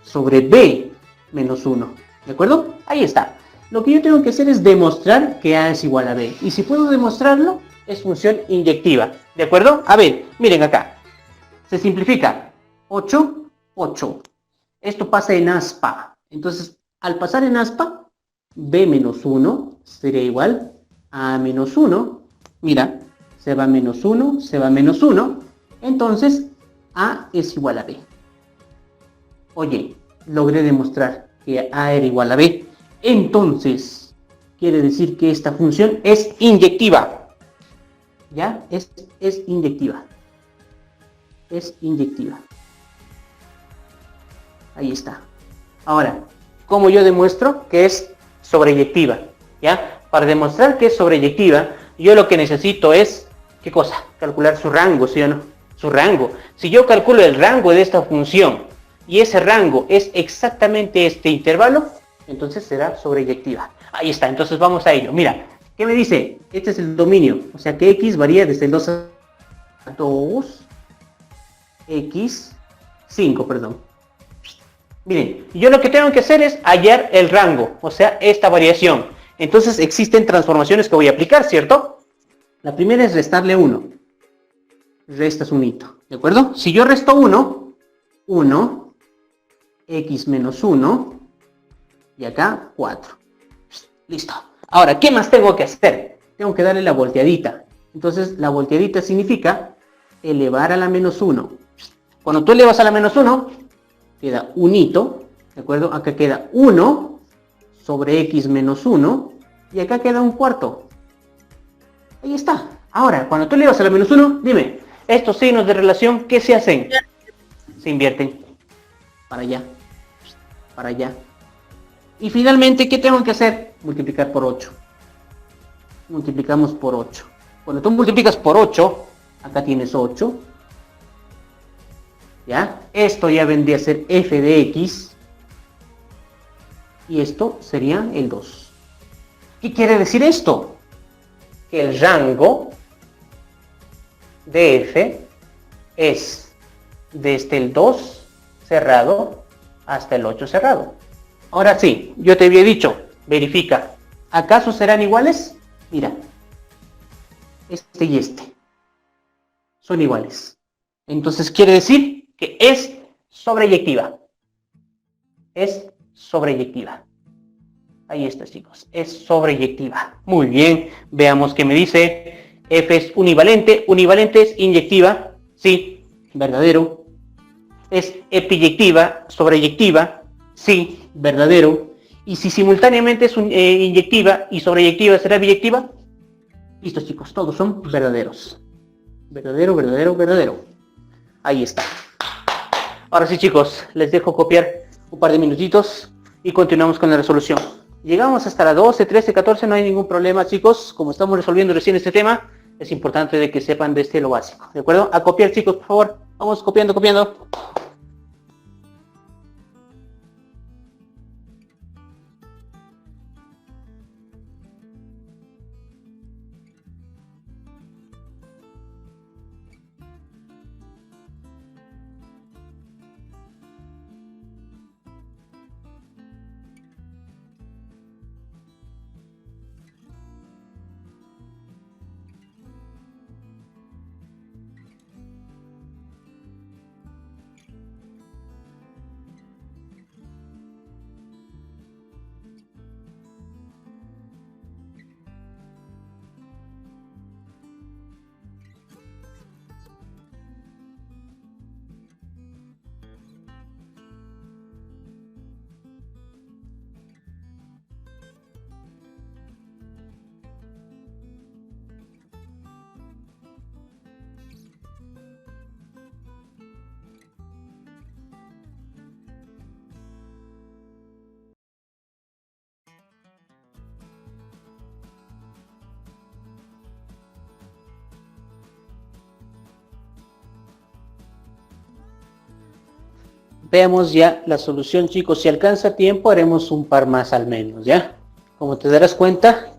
sobre B menos 1. ¿De acuerdo? Ahí está. Lo que yo tengo que hacer es demostrar que A es igual a B. Y si puedo demostrarlo, es función inyectiva. ¿De acuerdo? A ver, miren acá. Se simplifica. 8, 8. Esto pasa en aspa. Entonces, al pasar en aspa, B menos 1 sería igual a menos 1. Mira, se va menos 1, se va menos 1. Entonces, A es igual a B. Oye, logré demostrar que A era igual a B. Entonces, quiere decir que esta función es inyectiva. ¿Ya? Es inyectiva. Es inyectiva. Ahí está. Ahora, ¿cómo yo demuestro que es sobreyectiva? ¿Ya? Para demostrar que es sobreyectiva, yo lo que necesito es, ¿qué cosa? Calcular su rango, ¿sí o no? Su rango. Si yo calculo el rango de esta función y ese rango es exactamente este intervalo, entonces será sobreyectiva. Ahí está, entonces vamos a ello. Mira, ¿qué me dice? Este es el dominio, o sea que x varía desde el 2 a 2, x, 5, perdón. Miren, yo lo que tengo que hacer es hallar el rango, o sea, esta variación. Entonces existen transformaciones que voy a aplicar, ¿cierto? La primera es restarle 1. Restas un hito, ¿de acuerdo? Si yo resto 1, 1, x menos 1, y acá 4. Listo. Ahora, ¿qué más tengo que hacer? Tengo que darle la volteadita. Entonces, la volteadita significa elevar a la menos 1. Cuando tú elevas a la menos 1, queda un hito, ¿de acuerdo? Acá queda 1 sobre x menos 1, y acá queda un cuarto. Ahí está. Ahora, cuando tú elevas a la menos 1, dime, estos signos de relación, ¿qué se hacen? Se invierten. Para allá. Para allá. Y finalmente, ¿qué tengo que hacer? Multiplicar por 8. Multiplicamos por 8. Cuando tú multiplicas por 8, acá tienes 8. ¿Ya? Esto ya vendría a ser f de x. Y esto sería el 2. ¿Qué quiere decir esto? Que el rango de f es desde el 2 cerrado hasta el 8 cerrado. Ahora sí, yo te había dicho, verifica. ¿Acaso serán iguales? Mira, este y este son iguales. Entonces quiere decir que es sobreyectiva. Es sobreyectiva. Ahí está, chicos. Es sobreyectiva. Muy bien. Veamos qué me dice. F es univalente. Univalente es inyectiva. Sí, verdadero. Es epiyectiva, sobreyectiva. Sí, verdadero. Y si simultáneamente es inyectiva y sobreyectiva, ¿será biyectiva? Listo, chicos, todos son verdaderos. Verdadero, verdadero, verdadero. Ahí está. Ahora sí, chicos, les dejo copiar un par de minutitos y continuamos con la resolución. Llegamos hasta la 12, 13, 14, no hay ningún problema, chicos. Como estamos resolviendo recién este tema, es importante de que sepan de lo básico. ¿De acuerdo? A copiar, chicos, por favor. Vamos copiando, copiando. Veamos ya la solución, chicos. Si alcanza tiempo, haremos un par más al menos, ¿ya? Como te darás cuenta,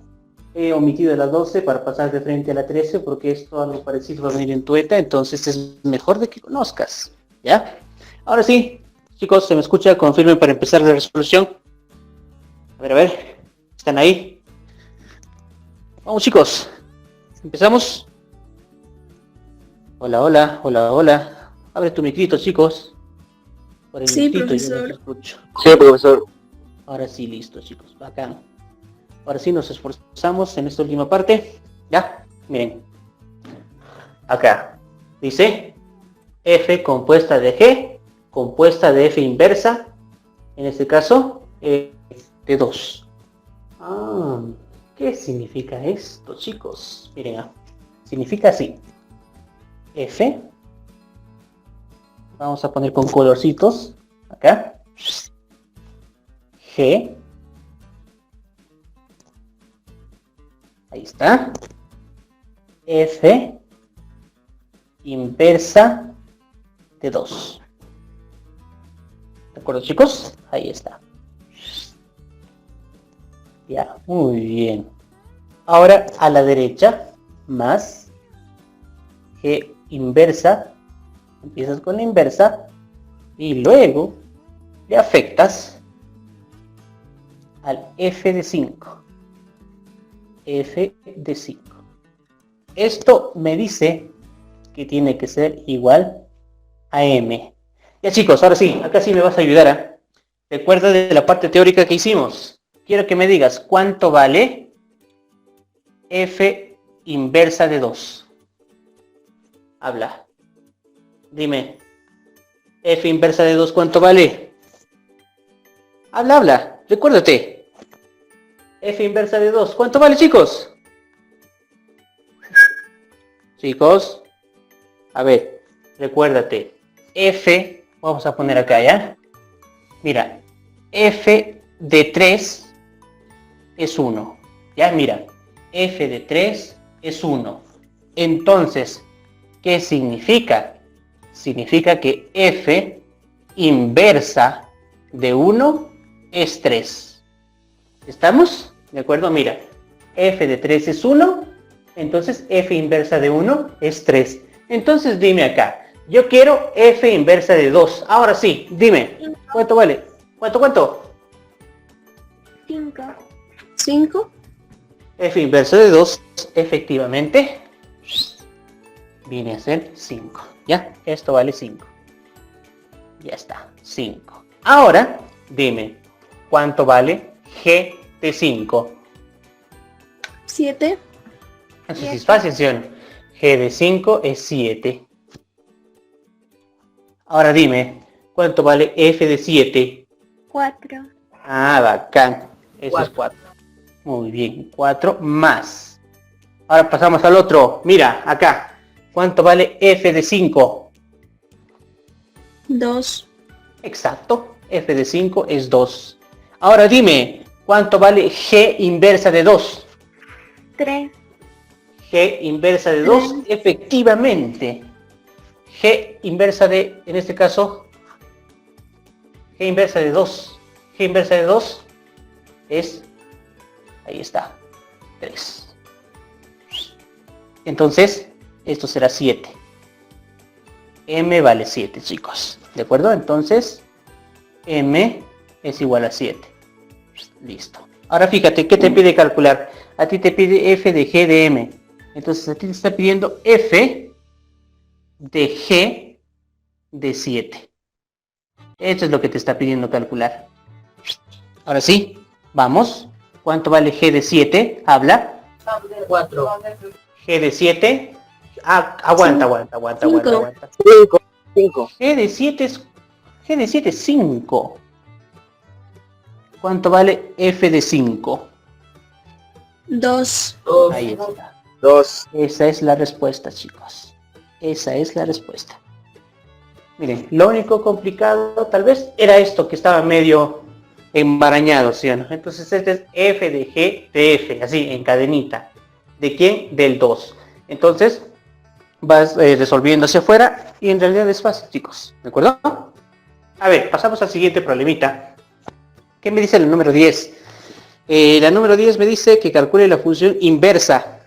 he omitido la 12 para pasar de frente a la 13, porque esto algo parecido va a venir en tu ETA, entonces es mejor de que conozcas, ¿ya? Ahora sí, chicos, ¿se me escucha? Confirmen para empezar la resolución. A ver, ¿están ahí? Vamos, chicos. ¿Empezamos? Hola, hola, hola, hola. Abre tu micrito, chicos. Por el Sí, minutito, yo profesor. los escucho. Sí, profesor. Ahora sí, listo, chicos, bacán. Ahora sí nos esforzamos en esta última parte. ¿Ya? Miren. Acá. Dice F compuesta de G, compuesta de F inversa. En este caso, de 2. Ah, ¿qué significa esto, chicos? Miren, significa así. F. Vamos a poner con colorcitos. Acá. G. Ahí está. F inversa de 2. ¿De acuerdo, chicos? Ahí está. Ya, muy bien. Ahora a la derecha, más G inversa. Empiezas con la inversa y luego le afectas al F de 5. F de 5. Esto me dice que tiene que ser igual a M. Ya, chicos, ahora sí, acá sí me vas a ayudar, ¿eh? Recuerda de la parte teórica que hicimos. Quiero que me digas cuánto vale F inversa de 2. Habla. Dime, F inversa de 2, ¿cuánto vale? Habla, habla, recuérdate. F inversa de 2, ¿cuánto vale, chicos? Chicos, a ver, recuérdate. F, vamos a poner acá, ¿ya? Mira, F de 3 es 1. Ya, mira, F de 3 es 1. Entonces, ¿qué significa? Significa que F inversa de 1 es 3. ¿Estamos? ¿De acuerdo? Mira, F de 3 es 1, entonces F inversa de 1 es 3. Entonces dime acá, yo quiero F inversa de 2. Ahora sí, dime, ¿cuánto vale? ¿Cuánto? 5. 5. F inversa de 2, efectivamente, viene a ser 5. ¿Ya? Esto vale 5. Ya está, 5. Ahora, dime, ¿cuánto vale G de 5? 7. Eso sí es fácil, ¿sí? G de 5 es 7. Ahora dime, ¿cuánto vale F de 7? 4. Ah, bacán. Eso es 4. Muy bien, 4 más. Ahora pasamos al otro. Mira, acá. ¿Cuánto vale f de 5? 2. Exacto. F de 5 es 2. Ahora dime, ¿cuánto vale g inversa de 2? 3. G inversa de 2, efectivamente. G inversa de, en este caso, G inversa de 2. G inversa de 2 es, ahí está, 3. Entonces, esto será 7. M vale 7, chicos. ¿De acuerdo? Entonces, M es igual a 7. Listo. Ahora fíjate, ¿qué te pide calcular? A ti te pide F de G de M. Entonces a ti te está pidiendo F de G de 7. Eso es lo que te está pidiendo calcular. Ahora sí, vamos. ¿Cuánto vale G de 7? Habla. 4. G de 7. Aguanta. 5. G de 7 es 5. ¿Cuánto vale F de 5? 2. Ahí está. 2. Esa es la respuesta, chicos. Esa es la respuesta. Miren, lo único complicado tal vez era esto que estaba medio embarañado, ¿sí o no? Entonces este es F de G de F, así, en cadenita. ¿De quién? Del 2. Entonces vas resolviendo hacia afuera y en realidad es fácil, chicos. ¿De acuerdo? A ver, pasamos al siguiente problemita. ¿Qué me dice el número 10? La número 10 me dice que calcule la función inversa.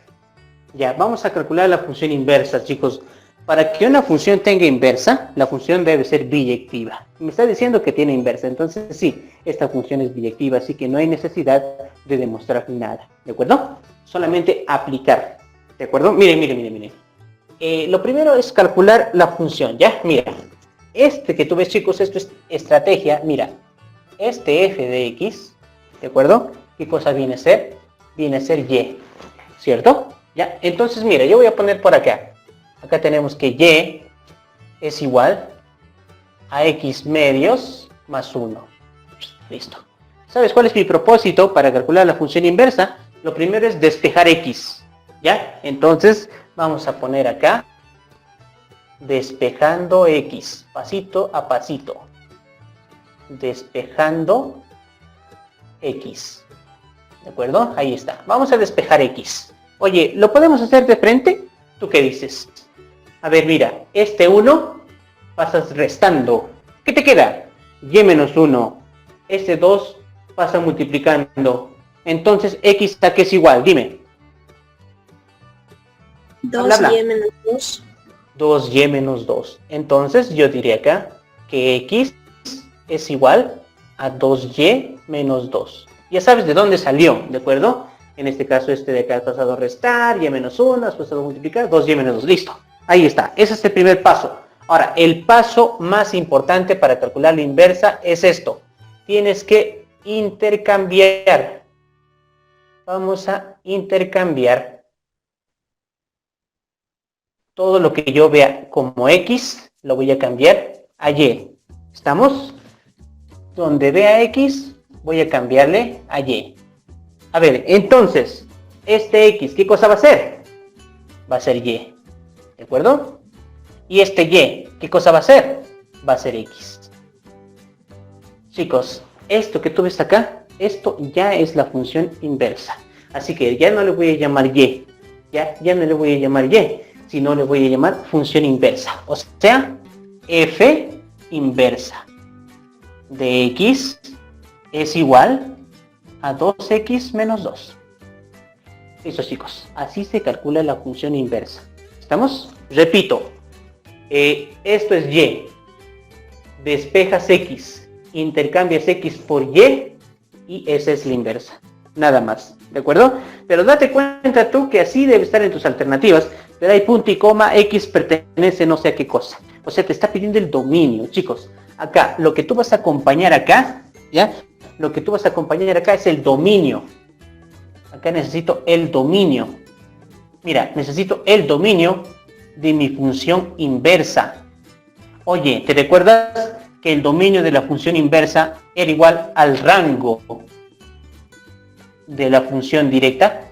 Ya, vamos a calcular la función inversa, chicos. Para que una función tenga inversa, la función debe ser biyectiva. Me está diciendo que tiene inversa, entonces sí, esta función es biyectiva, así que no hay necesidad de demostrar nada, ¿de acuerdo? Solamente aplicar, ¿de acuerdo? Miren. Lo primero es calcular la función, ¿ya? Mira, este que tú ves, chicos, esto es estrategia, mira. Este f de x, ¿de acuerdo? ¿Qué cosa viene a ser? Viene a ser y, ¿cierto? Ya, entonces mira, yo voy a poner por acá. Acá tenemos que y es igual a x medios más 1. Listo. ¿Sabes cuál es mi propósito para calcular la función inversa? Lo primero es despejar x. ¿Ya? Entonces vamos a poner acá despejando x, pasito a pasito. Despejando x. ¿De acuerdo? Ahí está. Vamos a despejar x. Oye, ¿lo podemos hacer de frente? ¿Tú qué dices? A ver, mira, este 1 pasas restando. ¿Qué te queda? Y menos 1. Este 2 pasa multiplicando. Entonces, x a qué es igual, dime. 2y menos 2. 2y menos 2. Entonces, yo diría acá que x es igual a 2y menos 2. Ya sabes de dónde salió, ¿de acuerdo? En este caso, este de acá has pasado a restar, y menos 1, has pasado a multiplicar, 2y menos 2, listo. Ahí está, ese es el primer paso. Ahora, el paso más importante para calcular la inversa es esto. Tienes que intercambiar. Vamos a intercambiar todo lo que yo vea como x, lo voy a cambiar a y. ¿Estamos? Donde vea x, voy a cambiarle a y. A ver, entonces, este x, ¿qué cosa va a ser? Va a ser y, ¿de acuerdo? Y este y, ¿qué cosa va a ser? Va a ser x. Chicos, esto que tú ves acá, esto ya es la función inversa. Así que ya no le voy a llamar y, ya no le voy a llamar y, sino le voy a llamar función inversa. O sea, f inversa de x es igual a 2x menos 2. Listo, chicos, así se calcula la función inversa. ¿Estamos? Repito, esto es y, despejas x, intercambias x por y esa es la inversa. Nada más, ¿de acuerdo? Pero date cuenta tú que así debe estar en tus alternativas, pero hay punto y coma, x pertenece no sé a qué cosa. O sea, te está pidiendo el dominio, chicos. Acá, lo que tú vas a acompañar acá, ¿ya? Lo que tú vas a acompañar acá es el dominio. Acá necesito el dominio. Mira, necesito el dominio de mi función inversa. Oye, ¿te recuerdas que el dominio de la función inversa era igual al rango de la función directa?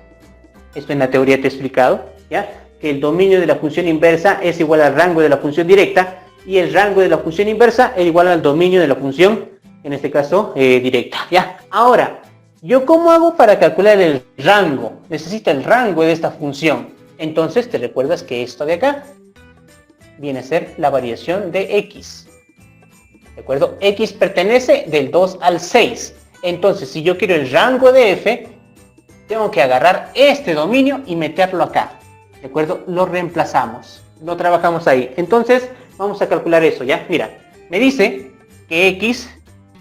Esto en la teoría te he explicado, ¿ya? Que el dominio de la función inversa es igual al rango de la función directa, y el rango de la función inversa es igual al dominio de la función, en este caso, directa, ¿ya? Ahora, ¿yo cómo hago para calcular el rango? Necesito el rango de esta función. Entonces, te recuerdas que esto de acá viene a ser la variación de x. ¿De acuerdo? X pertenece del 2 al 6. Entonces, si yo quiero el rango de f, tengo que agarrar este dominio y meterlo acá. ¿De acuerdo? Lo reemplazamos. Lo trabajamos ahí. Entonces, vamos a calcular eso, ¿ya? Mira, me dice que x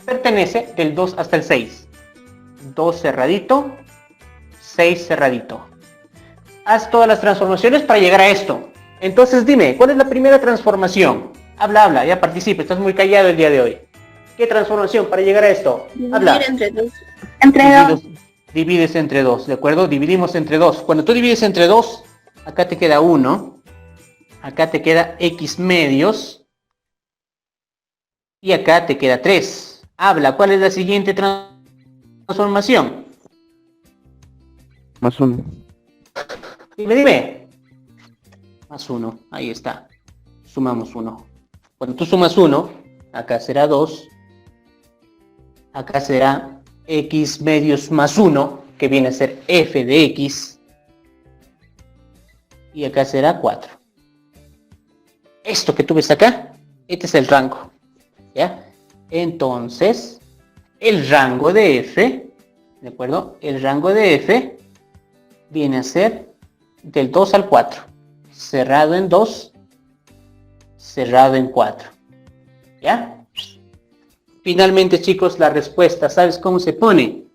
pertenece del 2 hasta el 6. 2 cerradito, 6 cerradito. Haz todas las transformaciones para llegar a esto. Entonces dime, ¿cuál es la primera transformación? Habla, ya participa, estás muy callado el día de hoy. ¿Qué transformación para llegar a esto? Habla. Dividir entre 2. Entre 2. Divides entre 2, ¿de acuerdo? Dividimos entre 2. Cuando tú divides entre 2, acá te queda 1. Acá te queda x medios. Y acá te queda 3. Habla, ¿cuál es la siguiente transformación? Más 1. Dime. Más 1, ahí está. Sumamos 1. Cuando tú sumas 1, acá será 2. Acá será x medios más 1, que viene a ser f de x. Y acá será 4. Esto que tú ves acá, este es el rango. ¿Ya? Entonces, el rango de f, ¿de acuerdo? El rango de f viene a ser del 2 al 4. Cerrado en 2, cerrado en 4. ¿Ya? Finalmente, chicos, la respuesta, ¿sabes cómo se pone?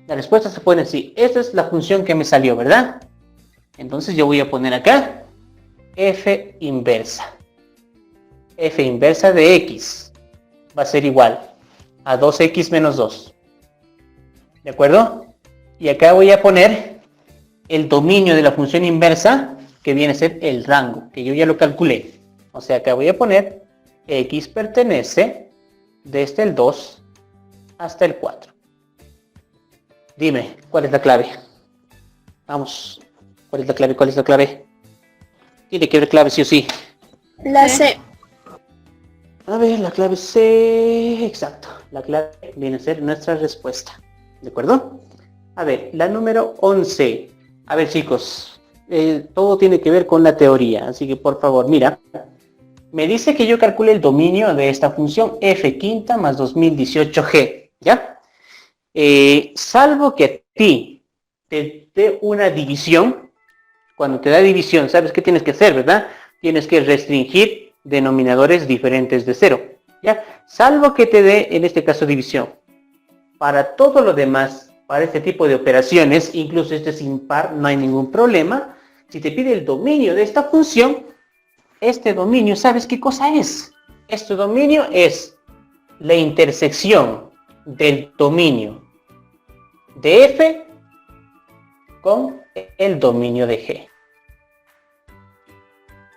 La respuesta se pone así. Esta es la función que me salió, ¿verdad? Entonces yo voy a poner acá f inversa. F inversa de x va a ser igual a 2x menos 2. ¿De acuerdo? Y acá voy a poner el dominio de la función inversa, que viene a ser el rango, que yo ya lo calculé. O sea, acá voy a poner x pertenece desde el 2 hasta el 4. Dime, ¿cuál es la clave? Vamos, ¿cuál es la clave? ¿Cuál es la clave? Tiene que haber clave sí o sí. La C. A ver, la clave C, exacto. La clave viene a ser nuestra respuesta. ¿De acuerdo? A ver, la número 11. A ver, chicos, todo tiene que ver con la teoría, así que por favor, mira. Me dice que yo calcule el dominio de esta función f quinta más 2018g, ¿ya? Salvo que a ti te dé una división. Cuando te da división, ¿sabes qué tienes que hacer, verdad? Tienes que restringir denominadores diferentes de 0, ¿ya? Salvo que te dé, en este caso, división. Para todo lo demás, para este tipo de operaciones, incluso este es impar, no hay ningún problema. Si te pide el dominio de esta función, este dominio, ¿sabes qué cosa es? Este dominio es la intersección del dominio de f con el dominio de g.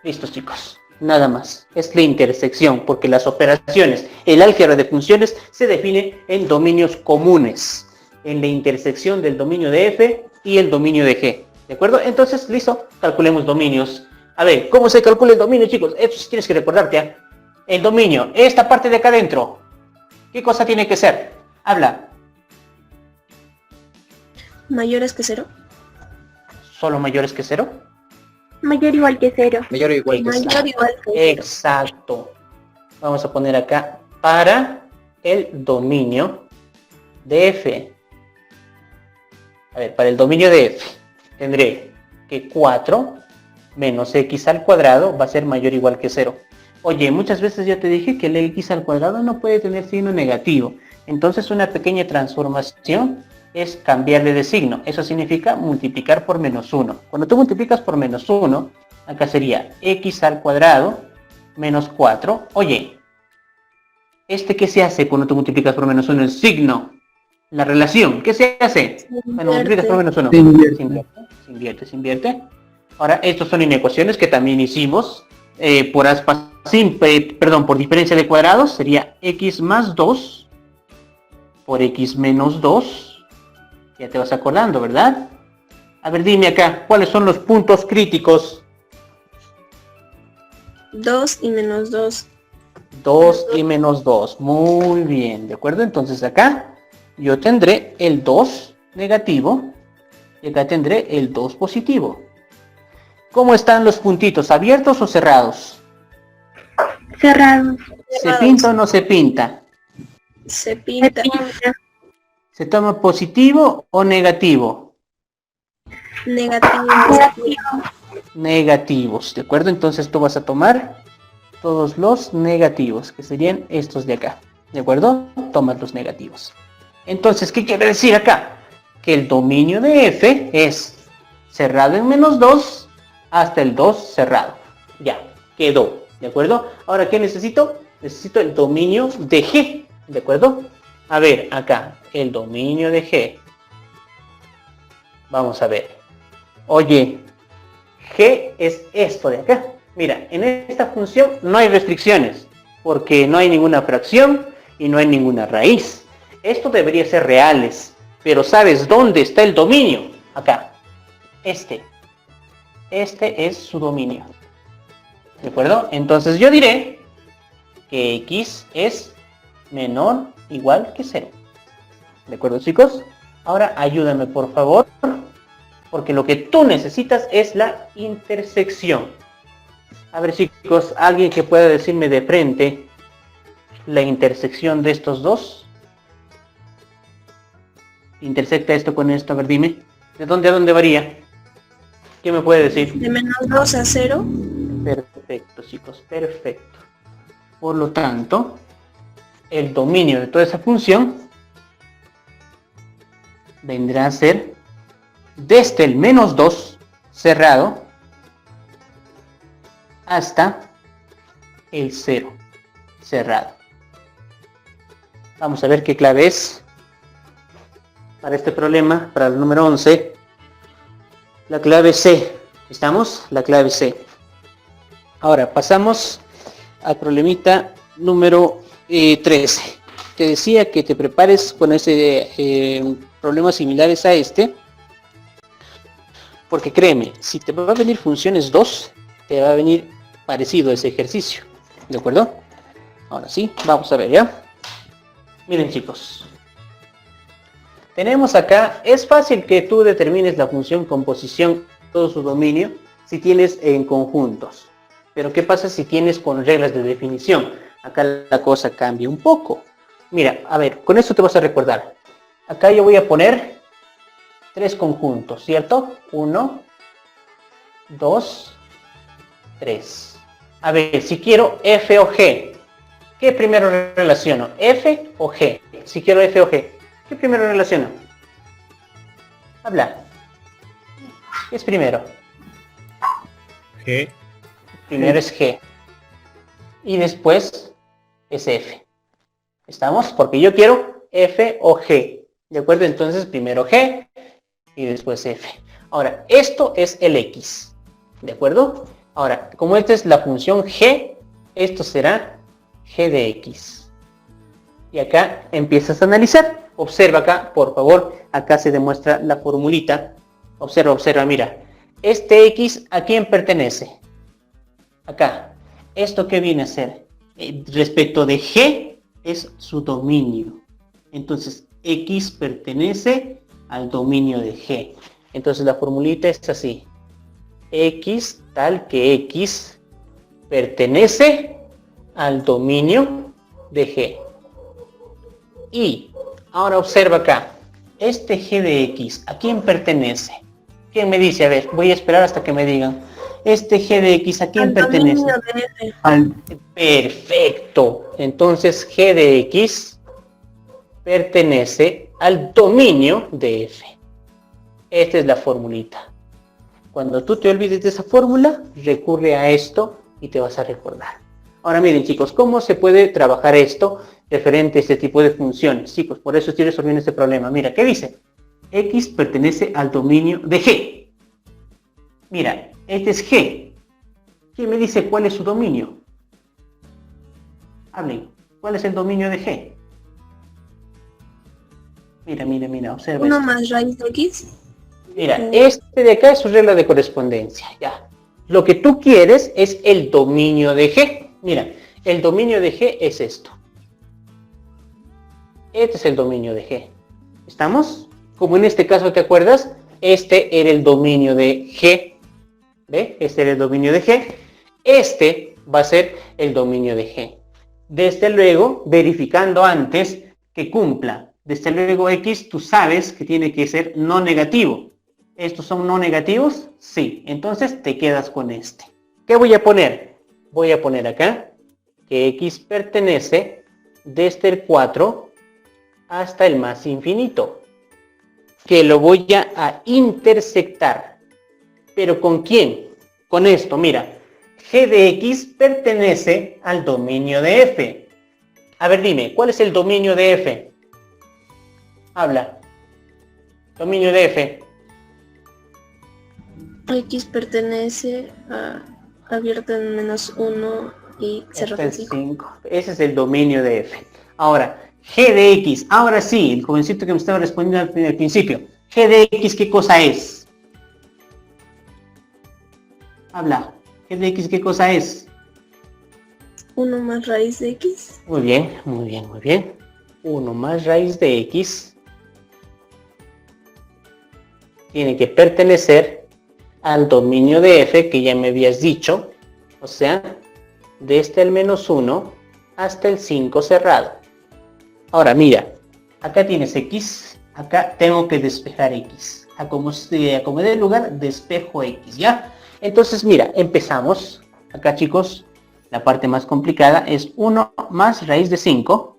Listos, chicos. Nada más. Es la intersección, porque las operaciones, el álgebra de funciones se define en dominios comunes, en la intersección del dominio de f y el dominio de g. ¿De acuerdo? Entonces, listo, calculemos dominios. A ver, ¿cómo se calcula el dominio, chicos? Esto sí tienes que recordarte, ¿eh? El dominio, esta parte de acá adentro, ¿qué cosa tiene que ser? Habla. Mayores que 0. ¿Solo mayores que 0? Mayor o igual que 0. Mayor o igual que Mayor igual que 0. Exacto. Vamos a poner acá para el dominio de f. A ver, para el dominio de f tendré que 4 menos x al cuadrado va a ser mayor o igual que 0. Oye, muchas veces yo te dije que el x al cuadrado no puede tener signo negativo. Entonces una pequeña transformación es cambiarle de signo. Eso significa multiplicar por menos 1. Cuando tú multiplicas por menos 1, acá sería x al cuadrado menos 4. Oye, ¿qué se hace cuando tú multiplicas por menos 1? El signo, la relación, ¿qué se hace? Cuando multiplicas por menos 1. Se invierte. Se invierte. Ahora, estos son inecuaciones que también hicimos por horas pasadas. simple, perdón, por diferencia de cuadrados sería x más 2 por x menos 2. Ya te vas acordando, ¿verdad? A ver, dime acá, ¿cuáles son los puntos críticos? 2 y menos 2. 2 y menos 2. Muy bien, ¿de acuerdo? Entonces acá yo tendré el 2 negativo y acá tendré el 2 positivo. ¿Cómo están los puntitos? ¿Abiertos o cerrados? Cerrados. ¿Se pinta o no se pinta? Se pinta. ¿Se toma positivo o negativo? Negativo. Negativos, ¿de acuerdo? Entonces tú vas a tomar todos los negativos, que serían estos de acá, ¿de acuerdo? Tomas los negativos. Entonces, ¿qué quiere decir acá? Que el dominio de f es cerrado en menos 2 hasta el 2 cerrado. Ya, quedó, ¿de acuerdo? Ahora, ¿qué necesito? Necesito el dominio de g, ¿de acuerdo? A ver, acá, el dominio de g. Vamos a ver. Oye, g es esto de acá. Mira, en esta función no hay restricciones, porque no hay ninguna fracción y no hay ninguna raíz. Esto debería ser reales, pero ¿sabes dónde está el dominio? Acá. Este es su dominio. ¿De acuerdo? Entonces yo diré que x es menor o igual que 0. ¿De acuerdo, chicos? Ahora ayúdame, por favor, porque lo que tú necesitas es la intersección. A ver, chicos, alguien que pueda decirme de frente la intersección de estos dos. Intersecta esto con esto, a ver, dime. ¿De dónde a dónde varía? ¿Qué me puede decir? De menos 2 a 0. Perfecto, chicos, perfecto. Por lo tanto, el dominio de toda esa función vendrá a ser desde el menos 2 cerrado hasta el 0 cerrado. Vamos a ver qué clave es para este problema, para el número 11. La clave C. ¿Estamos? La clave C. Ahora pasamos al problemita número 13. Te decía que te prepares con problemas similares a este, porque créeme, si te va a venir funciones 2, te va a venir parecido ese ejercicio, ¿de acuerdo? Ahora sí, vamos a ver ya. Miren, chicos, tenemos acá, es fácil que tú determines la función composición, todo su dominio, si tienes en conjuntos. Pero ¿qué pasa si tienes con reglas de definición? Acá la cosa cambia un poco. Mira, a ver, con esto te vas a recordar. Acá yo voy a poner 3 conjuntos, ¿cierto? 1, 2, 3. A ver, si quiero f o g, ¿qué primero relaciono? ¿F o g? Si quiero f o g, ¿qué primero relaciono? Habla. ¿Qué es primero? G. Primero es g. Y después es f. ¿Estamos? Porque yo quiero f o g. ¿De acuerdo? Entonces primero g y después f. Ahora, esto es el x. ¿De acuerdo? Ahora, como esta es la función g, esto será g de x. Y acá empiezas a analizar. Observa acá, por favor. Acá se demuestra la formulita. Observa, observa, mira. Este x, ¿a quién pertenece? Acá. ¿Esto qué viene a ser? Respecto de g, es su dominio. Entonces, x pertenece al dominio de g. Entonces, la formulita es así. X tal que x pertenece al dominio de g. Y ahora observa acá. Este g de x, ¿a quién pertenece? ¿Quién me dice? A ver, voy a esperar hasta que me digan. Este g de x, ¿a quién pertenece? Perfecto. Entonces g de x pertenece al dominio de f. Esta es la formulita. Cuando tú te olvides de esa fórmula, recurre a esto y te vas a recordar. Ahora miren, chicos, ¿cómo se puede trabajar esto referente a este tipo de funciones? Chicos, por eso estoy resolviendo este problema. Mira, ¿qué dice? X pertenece al dominio de g. Mira, este es g. ¿Quién me dice cuál es su dominio? Hablen. ¿Cuál es el dominio de G? Mira, observa 1 esto. más raíz de X. Mira, este de acá es su regla de correspondencia, ya. Lo que tú quieres es el dominio de G. Mira, el dominio de G es esto. Este es el dominio de G. ¿Estamos? Como en este caso, ¿te acuerdas? Este era el dominio de G. ¿Ve? Este era el dominio de G. Este va a ser el dominio de G. Desde luego, verificando antes que cumpla. Desde luego X, tú sabes que tiene que ser no negativo. ¿Estos son no negativos? Sí. Entonces te quedas con este. ¿Qué voy a poner? Voy a poner acá que X pertenece desde el 4 hasta el más infinito. Que lo voy a intersectar. ¿Pero con quién? Con esto, mira. G de X pertenece al dominio de F. A ver, dime, ¿cuál es el dominio de F? Habla. Dominio de F. X pertenece a abierto en -1 y cerrado en 5. Ese es el dominio de F. Ahora, G de X. Ahora sí, el jovencito que me estaba respondiendo al principio. G de X, ¿qué cosa es? Habla. G de X, ¿qué cosa es? 1 más raíz de X. Muy bien. 1 más raíz de X tiene que pertenecer al dominio de F que ya me habías dicho, o sea, desde el -1 hasta el 5 cerrado. Ahora mira, acá tienes X, acá tengo que despejar X. A como dé lugar, despejo X, ¿ya? Entonces mira, empezamos. Acá chicos, la parte más complicada es 1 más raíz de 5,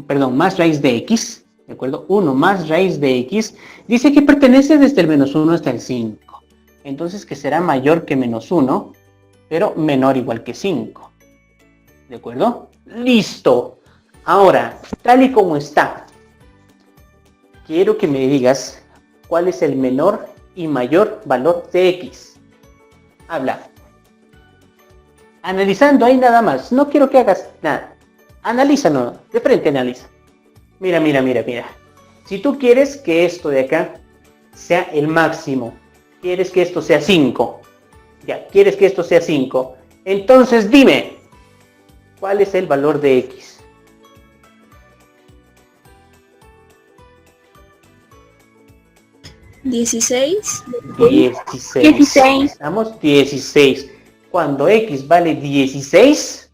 perdón, más raíz de X, ¿de acuerdo? 1 más raíz de X, dice que pertenece desde el -1 hasta el 5. Entonces que será mayor que -1, pero menor igual que 5. ¿De acuerdo? ¡Listo! Ahora, tal y como está, quiero que me digas cuál es el menor y mayor valor de X. Habla. Analizando ahí nada más. No quiero que hagas nada. Analízalo. De frente analiza. Mira. Si tú quieres que esto de acá sea el máximo, quieres que esto sea 5. Ya, quieres que esto sea 5. Entonces dime, ¿cuál es el valor de X? ¿16? 16. Estamos 16. Cuando X vale 16,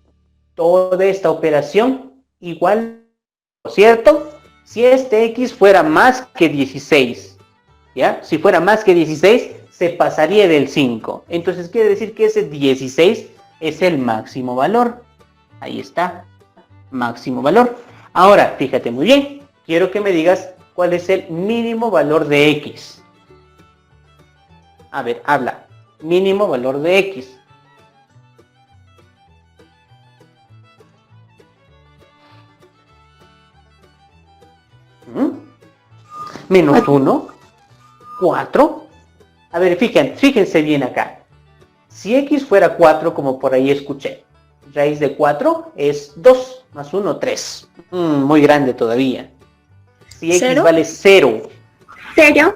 toda esta operación igual, ¿cierto? Si este X fuera más que 16, ¿ya? Si fuera más que 16, se pasaría del 5. Entonces quiere decir que ese 16 es el máximo valor. Ahí está, máximo valor. Ahora, fíjate muy bien, quiero que me digas cuál es el mínimo valor de X. A ver, habla. Mínimo valor de X. -1, 4. A ver, fíjense bien acá. Si X fuera 4, como por ahí escuché, raíz de 4 es 2, más 1, 3. Muy grande todavía. Si X ¿Cero? vale 0. ¿Serio?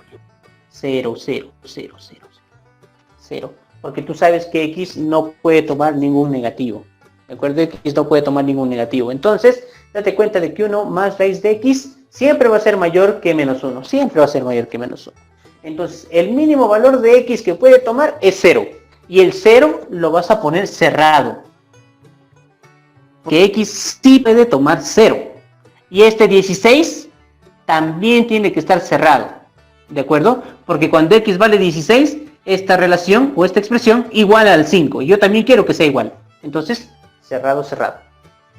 0. Porque tú sabes que X no puede tomar ningún negativo. ¿De acuerdo? X no puede tomar ningún negativo. Entonces, date cuenta de que 1 más raíz de X siempre va a ser mayor que -1. Siempre va a ser mayor que -1. Entonces, el mínimo valor de X que puede tomar es 0. Y el 0 lo vas a poner cerrado. Que X sí puede tomar 0. Y este 16 también tiene que estar cerrado. ¿De acuerdo? Porque cuando X vale 16, esta relación o esta expresión iguala al 5. Y yo también quiero que sea igual. Entonces, cerrado.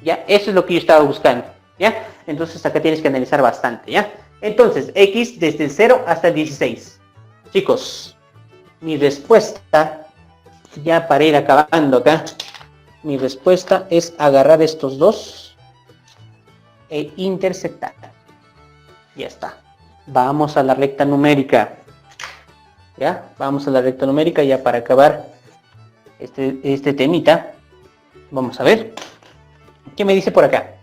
¿Ya? Eso es lo que yo estaba buscando. ¿Ya? Entonces acá tienes que analizar bastante. ¿Ya? Entonces, X desde el 0 hasta el 16. Chicos, mi respuesta, ya para ir acabando acá, mi respuesta es agarrar estos dos e intersectar. Ya está. Vamos a la recta numérica. ¿Ya? Vamos a la recta numérica ya para acabar este temita. Vamos a ver. ¿Qué me dice por acá?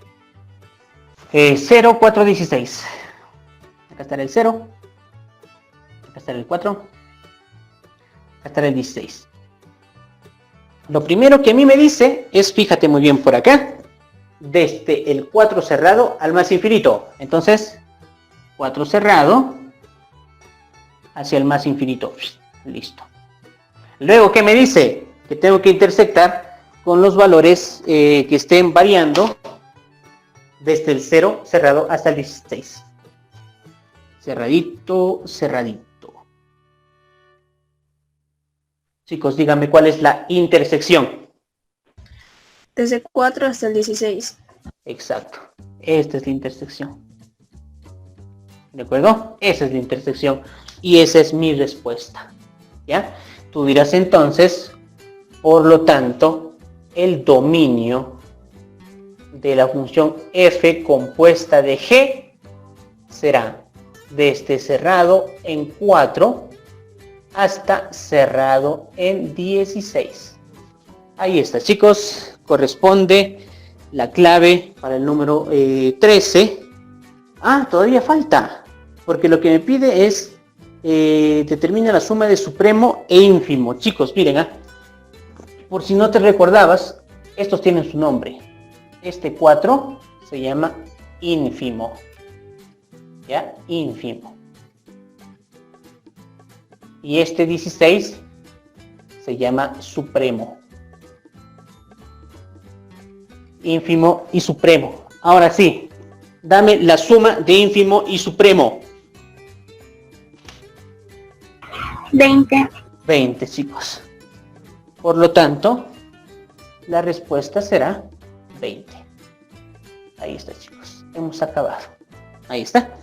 0, 4, 16. Acá está el 0. Acá está el 4. Acá está el 16. Lo primero que a mí me dice es, fíjate muy bien por acá, desde el 4 cerrado al más infinito. Entonces, 4 cerrado hacia el más infinito. Listo. Luego, ¿qué me dice? Que tengo que intersectar con los valores que estén variando desde el 0 cerrado hasta el 16. Cerradito, cerradito. Chicos, díganme cuál es la intersección. Desde 4 hasta el 16. Exacto. Esta es la intersección. ¿De acuerdo? Esa es la intersección. Y esa es mi respuesta. ¿Ya? Tú dirás entonces, por lo tanto, el dominio de la función f compuesta de g será desde cerrado en 4 hasta cerrado en 16. Ahí está, chicos. Corresponde la clave para el número 13. Ah, todavía falta. Porque lo que me pide es determina la suma de supremo e ínfimo. Chicos, miren, por si no te recordabas, estos tienen su nombre. Este 4 se llama ínfimo. ¿Ya? Ínfimo. Y este 16 se llama supremo. Ínfimo y supremo. Ahora sí, dame la suma de ínfimo y supremo. 20. 20, chicos. Por lo tanto, la respuesta será 20. Ahí está, chicos. Hemos acabado. Ahí está.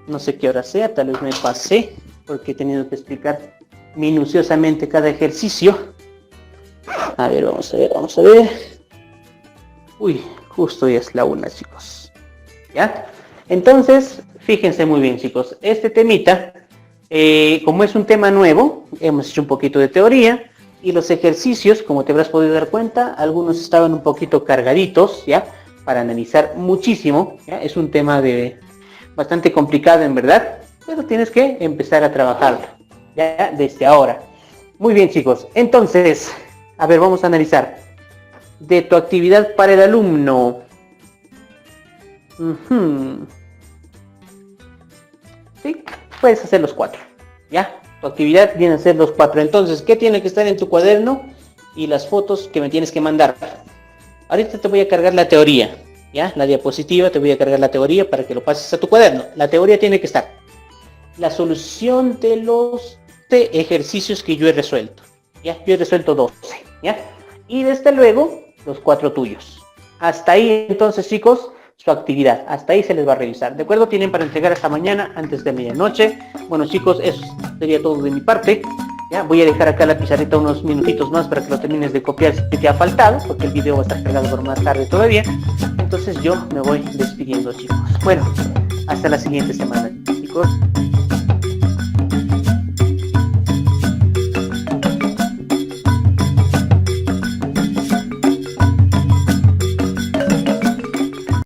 No sé qué hora sea, tal vez me pasé porque he tenido que explicar minuciosamente cada ejercicio. A ver, vamos a ver, vamos a ver. Uy, justo ya es la 1, chicos. ¿Ya? Entonces, fíjense muy bien, chicos. Este temita, como es un tema nuevo, hemos hecho un poquito de teoría. Y los ejercicios, como te habrás podido dar cuenta, algunos estaban un poquito cargaditos, ¿ya? Para analizar muchísimo, ¿ya? Es un tema bastante complicado, en verdad, pero tienes que empezar a trabajarlo, ¿ya? Desde ahora. Muy bien, chicos. Entonces, a ver, vamos a analizar. De tu actividad para el alumno. Sí, puedes hacer los 4, ¿ya? Tu actividad viene a ser los 4. Entonces, ¿qué tiene que estar en tu cuaderno? Y las fotos que me tienes que mandar. Ahorita te voy a cargar la teoría, ¿ya? La diapositiva, te voy a cargar la teoría para que lo pases a tu cuaderno. La teoría tiene que estar. La solución de los ejercicios que yo he resuelto, ¿ya? Yo he resuelto 12, ¿ya? Y desde luego, los 4 tuyos. Hasta ahí, entonces, chicos, su actividad. Hasta ahí se les va a revisar. ¿De acuerdo? Tienen para entregar esta mañana antes de medianoche. Bueno, chicos, eso sería todo de mi parte. Ya, voy a dejar acá la pizarrita unos minutitos más para que lo termines de copiar si te ha faltado, porque el video va a estar cargado por más tarde todavía. Entonces yo me voy despidiendo, chicos. Bueno, hasta la siguiente semana, chicos.